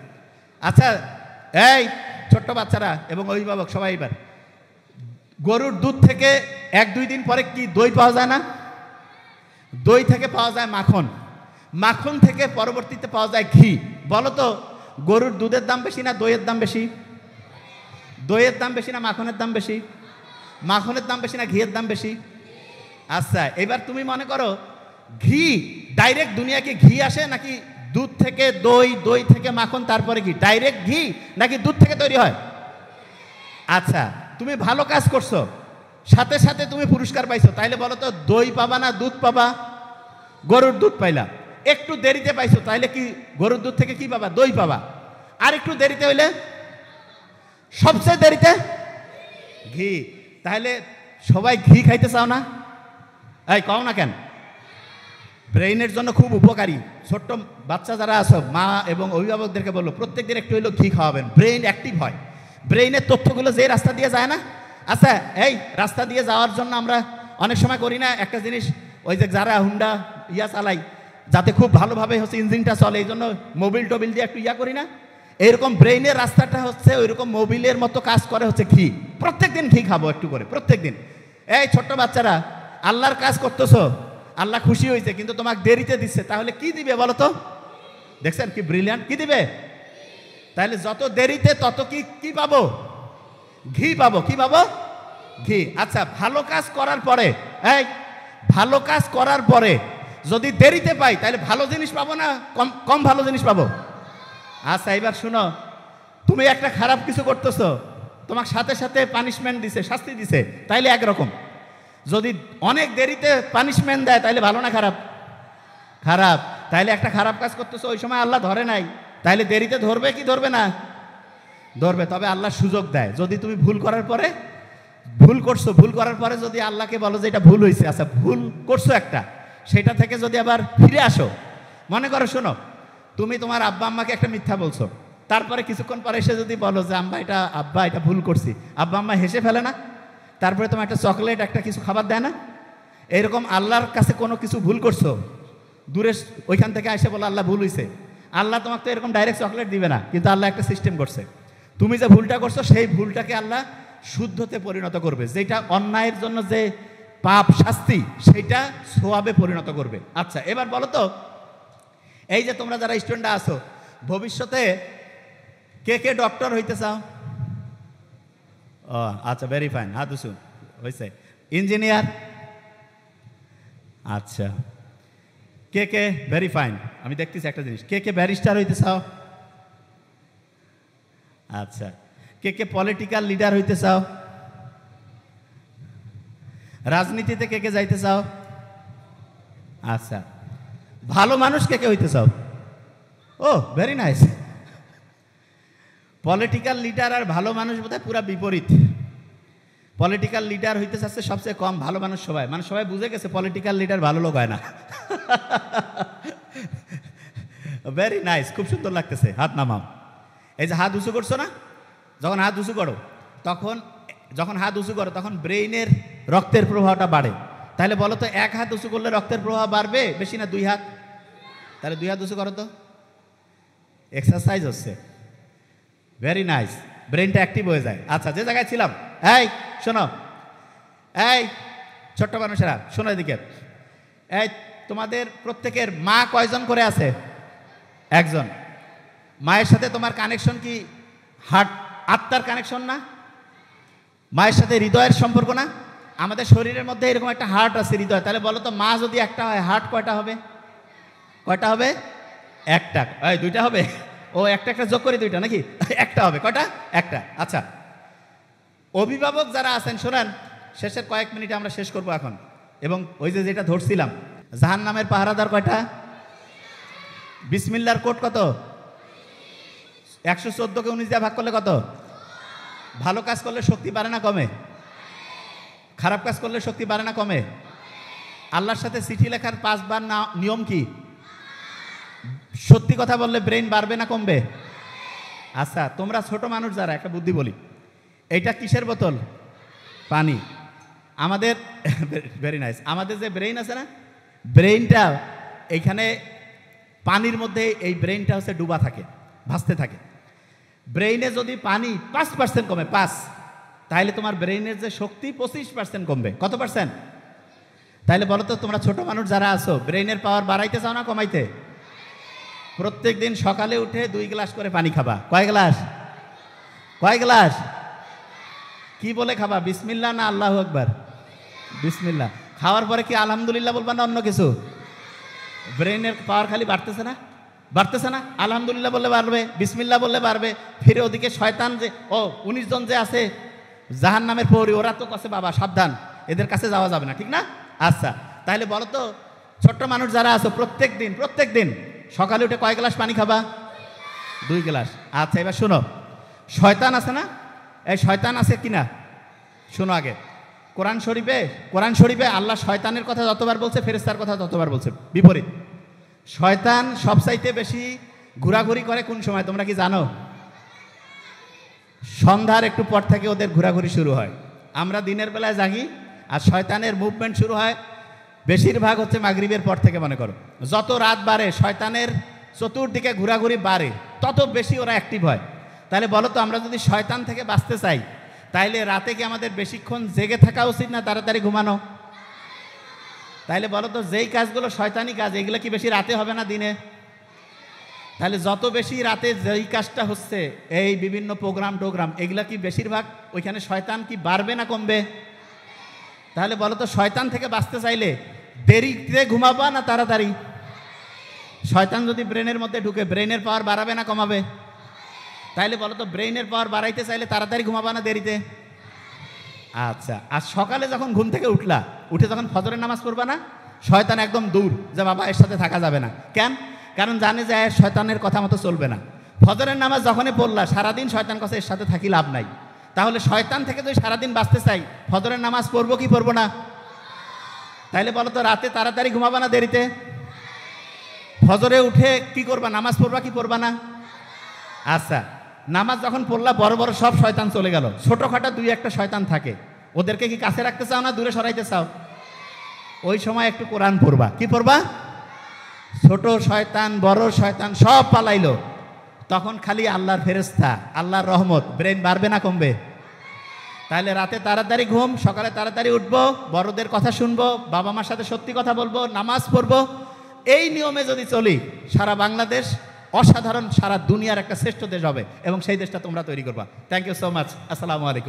আচ্ছা এই ছোট্ট বাচ্চারা এবং অভিভাবক সবাই, এবার গরুর দুধ থেকে 1-2 দিন পরে কি দই পাওয়া যায় না? দই থেকে পাওয়া যায় মাখন, মাখন থেকে পরবর্তীতে পাওয়া যায় ঘি। বলো তো, গরুর দুধের দাম বেশি না দইয়ের দাম বেশি? দইয়ের দাম বেশি না মাখনের দাম বেশি? মাখনের দাম বেশি না ঘিয়ের দাম বেশি? আচ্ছা, এবার তুমি মনে করো ঘি ডাইরেক্ট দুনিয়াকে ঘি আসে নাকি দুধ থেকে দই, দই থেকে মাখন, তারপরে ঘি? ডাইরেক্ট ঘি নাকি দুধ থেকে তৈরি হয়? আচ্ছা, তুমি ভালো কাজ করছো, সাথে সাথে তুমি পুরস্কার পাইছো, তাইলে বলো তো দই পাবা না দুধ পাবা? গরুর দুধ পাইলা, একটু দেরিতে পাইছো, তাইলে কি গরুর দুধ থেকে কি পাবা? দই পাবা। আর একটু দেরিতে হইলে, সবচেয়ে দেরিতে ঘি। তাহলে সবাই ঘি খাইতে চাও না? এই কও না কেন? ব্রেইনের জন্য খুব উপকারী। ছোট্ট বাচ্চা যারা আছো, মা এবং অভিভাবকদেরকে বললো প্রত্যেক দিন একটু হইলেও ঘি খাওয়াবেন, ব্রেইন অ্যাক্টিভ হয়, ব্রেইনের তথ্যগুলো যে রাস্তা দিয়ে যায় না। আচ্ছা, এই রাস্তা দিয়ে যাওয়ার জন্য আমরা অনেক সময় করি না একটা জিনিস, ওই যে যারা হুন্ডা চালাই, যাতে খুব ভালোভাবে হচ্ছে ইঞ্জিনটা চলে, এই জন্য মোবিল টোবিল দিয়ে একটু করি না? এরকম ব্রেইনের রাস্তাটা হচ্ছে ওইরকম মোবিলের মতো কাজ করে হচ্ছে ঘি। প্রত্যেক দিন ঘি খাবো একটু করে, প্রত্যেক দিন। এই ছোট্ট বাচ্চারা, আল্লাহর কাজ করতেছো, আল্লাহ খুশি হয়েছে, কিন্তু তোমাকে দেরিতে দিচ্ছে, তাহলে কি দিবে বলো তো? দেখছেন কি ব্রিলিয়ান্ট, কি দিবে? তাহলে যত দেরিতে তত কি পাবো? ঘি পাবো। কি পাবো? ঘি। আচ্ছা, ভালো কাজ করার পরে, এই ভালো কাজ করার পরে যদি দেরিতে পাই তাহলে ভালো জিনিস পাবো না কম কম ভালো জিনিস পাবো? আচ্ছা, এবার শুনো, তুমি একটা খারাপ কিছু করতেছো, তোমার সাথে সাথে পানিশমেন্ট দিছে, শাস্তি দিছে, তাইলে একরকম। যদি অনেক দেরিতে পানিশমেন্ট দেয় তাইলে ভালো না খারাপ? খারাপ। তাইলে একটা খারাপ কাজ করতেছো, ওই সময় আল্লাহ ধরে নাই, তাইলে দেরিতে ধরবে কি ধরবে না? ধরবে। তবে আল্লাহ সুযোগ দেয়, যদি তুমি ভুল করার পরে, ভুল করছো, ভুল করার পরে যদি আল্লাহকে বলো যে এটা ভুল হয়েছে, আচ্ছা ভুল করছো একটা, সেটা থেকে যদি আবার ফিরে আসো, মনে করো, শোনো, তুমি তোমার আব্বা আম্মাকে একটা মিথ্যা বলছো, তারপরে কিছুক্ষণ পরে এসে যদি বলো যে আব্বা এটা ভুল করছি, আব্বা আম্মা হেসে ফেলে না? তারপরে তোমার একটা চকলেট, একটা কিছু খাবার দেয় না? এরকম আল্লাহর কাছে কোনো কিছু ভুল করছো, দূরে ওইখান থেকে এসে বলো আল্লাহ ভুল হয়েছে, আল্লাহ তোমাকে তো এরকম ডাইরেক্ট চকলেট দিবে না, কিন্তু আল্লাহ একটা সিস্টেম করছে, তুমি যে ভুলটা করছো সেই ভুলটাকে আল্লাহ শুদ্ধতে পরিণত করবে, যেটা অন্যায়ের জন্য যে পাপ শাস্তি সেইটা সোয়াবে পরিণত করবে। আচ্ছা, এবার বলো তো, এই যে তোমরা যারা স্টুডেন্ট আছো, ভবিষ্যতে কে কে ডক্টর হইতে চাও? ও আচ্ছা, ভেরি ফাইন, হাত উঁচু হয়েছে। ইঞ্জিনিয়ার? আচ্ছা, কে কে, ভেরি ফাইন, আমি দেখতেছি একটা জিনিস, কে কে ব্যারিস্টার হইতে চাও? আচ্ছা, কে কে পলিটিক্যাল লিডার হইতে চাও? রাজনীতিতে কে কে যাইতে চাও? আচ্ছা, ভালো মানুষ কে কে হইতে চাও? ও ভেরি নাইস। পলিটিক্যাল লিডার আর ভালো মানুষ বোধহয় পুরা বিপরীত। পলিটিক্যাল লিডার হইতে চাচ্ছে সবচেয়ে কম, ভালো মানুষ সবাই, মানে সবাই বুঝে গেছে পলিটিক্যাল লিডার ভালো লোক হয় না। ভেরি নাইস, খুব সুন্দর লাগতেছে, হাত নামাও। এই যে হাত উঁচু করছো না, যখন হাত উঁচু করো তখন ব্রেইনের রক্তের প্রবাহটা বাড়ে। তাহলে বলো তো, এক হাত উঁচু করলে রক্তের প্রবাহ বাড়বে বেশি না দুই হাত? তাহলে দুই হাত উঁচু করো তো, এক্সারসাইজ হচ্ছে। ভেরি নাইস, ব্রেনটা অ্যাক্টিভ হয়ে যায়। আচ্ছা, যে জায়গায় ছিলাম, এই শোনো, এই ছোট্ট মানুষেরা শোনো এদিকে, এই তোমাদের প্রত্যেকের মা কয়জন করে আছে? একজন। মায়ের সাথে তোমার কানেকশন কি হার্ট, আত্মার কানেকশন না? মায়ের সাথে হৃদয়ের সম্পর্ক না? আমাদের শরীরের মধ্যে এরকম একটা হার্ট আছে, হৃদয়। তাহলে বলো তো, মা যদি একটা হয়, হার্ট কয়টা হবে? কয়টা হবে? একটা। এই দুইটা হবে? ও একটা একটা যোগ করে দুইটা নাকি? একটা হবে। কয়টা? একটা। আচ্ছা, অভিভাবক যারা আছেন শোনেন, শেষের কয়েক মিনিটে আমরা শেষ করবো এখন। এবং ওই যে যেটা ধরছিলাম, জাহান্নামের পাহারাদার কয়টা? বিসমিল্লাহর কোড কত? 114কে 19 দিয়ে ভাগ করলে কত? ভালো কাজ করলে শক্তি বাড়ে না কমে? খারাপ কাজ করলে শক্তি বাড়ে না কমে? আল্লাহর সাথে চিঠি লেখার 5 বার না নিয়ম কি? সত্যি কথা বললে ব্রেন বাড়বে না কমবে? আচ্ছা, তোমরা ছোট মানুষ যারা, একটা বুদ্ধি বলি, এইটা কিসের বোতল? পানি। আমাদের ভেরি নাইস, আমাদের যে ব্রেইন আছে না, ব্রেইনটা এইখানে পানির মধ্যে, এই ব্রেইনটা হচ্ছে ডুবা থাকে, ভাসতে থাকে। ব্রেইনে যদি পানি 5% কমে, 5, তাহলে তোমার ব্রেইনের যে শক্তি 25% কমবে। কত পার্সেন্ট? তাহলে বলো তো, তোমরা ছোট মানুষ যারা আছো, ব্রেইনের পাওয়ার বাড়াইতে চাও না কমাইতে? প্রত্যেক দিন সকালে উঠে 2 গ্লাস করে পানি খাবা। কয় গ্লাস? কয় গ্লাস? কি বলে খাবা? বিসমিল্লাহ না আল্লাহু আকবার? বিসমিল্লাহ। খাওয়ার পরে কি আলহামদুলিল্লাহ বলবা না অন্য কিছু? ব্রেইনের পাওয়ার খালি বাড়তেছে না? বাড়তেছে না? আলহামদুলিল্লাহ বললে বাড়বে, বিসমিল্লাহ বললে বাড়বে। ফিরে ওদিকে শয়তান যে 19 জন যে আছে জাহান্নামের প্রহরী, ওরা তো কাছে বাবা সাবধান, এদের কাছে যাওয়া যাবে না, ঠিক না? আচ্ছা, তাহলে বলো তো, ছোট্ট মানুষ যারা আছো, প্রত্যেক দিন সকালে উঠে কয় গ্লাস পানি খাবা? 2 গ্লাস। আচ্ছা, এবার শোনো, শয়তান আছে না? এই শয়তান আছে কিনা শোনো আগে। কোরআন শরীফে আল্লাহ শয়তানের কথা যতবার বলছে, ফেরেশতার কথা ততবার বলছে বিপরীত। শয়তান সবচাইতে বেশি ঘোরাঘুরি করে কোন সময় তোমরা কি জানো? সন্ধ্যার একটু পর থেকে ওদের ঘোরাঘুরি শুরু হয়। আমরা দিনের বেলায় জাগি, আর শয়তানের মুভমেন্ট শুরু হয় বেশিরভাগ হচ্ছে মাগরিবের পর থেকে। মনে করো, যত রাত বাড়ে শয়তানের চতুর্দিকে ঘোরাঘুরি বাড়ে, তত বেশি ওরা অ্যাক্টিভ হয়। তাহলে বলো তো, আমরা যদি শয়তান থেকে বাঁচতে চাই, তাইলে রাতে কি আমাদের বেশিক্ষণ জেগে থাকা উচিত না তাড়াতাড়ি ঘুমানো? তাইলে বলো তো, যেই কাজগুলো শয়তানি কাজ, এগুলো কি বেশি রাতে হবে না দিনে? তাহলে যত বেশি রাতে যেই কাজটা হচ্ছে, এই বিভিন্ন প্রোগ্রাম, এগুলা কি বেশিরভাগ ওইখানে শয়তান কি বাড়বে না কমবে? তাহলে বলো তো শয়তান থেকে বাঁচতে চাইলে দেরিতে ঘুমাবা না তাড়াতাড়ি? শয়তান যদি ব্রেনের মধ্যে ঢুকে ব্রেনের পাওয়ার বাড়াবে না কমাবে? তাইলে বলো তো ব্রেনের পাওয়ার বাড়াইতে চাইলে তাড়াতাড়ি ঘুমাবা না দেরিতে? আচ্ছা, আর সকালে যখন ঘুম থেকে উঠলা, উঠে যখন ফজরের নামাজ পড়বা না, শয়তান একদম দূর, যে বাবা এর সাথে থাকা যাবে না। কেন? কারণ জানে যে শয়তানের কথা মতো চলবে না। ফজরের নামাজ যখনই পড়লা, সারাদিন শয়তান কাছে এর সাথে থাকি লাভ নাই। তাহলে শয়তান থেকে যদি সারাদিন বাঁচতে চাই, ফজরের নামাজ পড়বো কি পড়বো না? তাইলে বলো তো রাতে তাড়াতাড়ি ঘুমাবা না দেরিতে? ফজরে উঠে কি করবা, নামাজ পড়বা কি পড়বা না? আচ্ছা, নামাজ যখন পড়লা, বড় বড় সব শয়তান চলে গেল, ছোটখাটো দুই একটা শয়তান থাকে, ওদেরকে কি কাছে রাখতে চাও না দূরে সরাইতে চাও? ওই সময় একটু কোরআন পড়বা। কি পড়বা? ছোট শয়তান বড় শয়তান সব পালাইলো, তখন খালি আল্লাহর ফেরেশতা, আল্লাহর রহমত, ব্রেন বাড়বে না কমবে? তাহলে রাতে তাড়াতাড়ি ঘুম, সকালে তাড়াতাড়ি উঠবো, বড়দের কথা শুনবো, বাবা মার সাথে সত্যি কথা বলবো, নামাজ পড়বো। এই নিয়মে যদি চলি, সারা বাংলাদেশ অসাধারণ, সারা দুনিয়ার একটা শ্রেষ্ঠ দেশ হবে, এবং সেই দেশটা তোমরা তৈরি করবা। Thank you so much. আসসালামু আলাইকুম।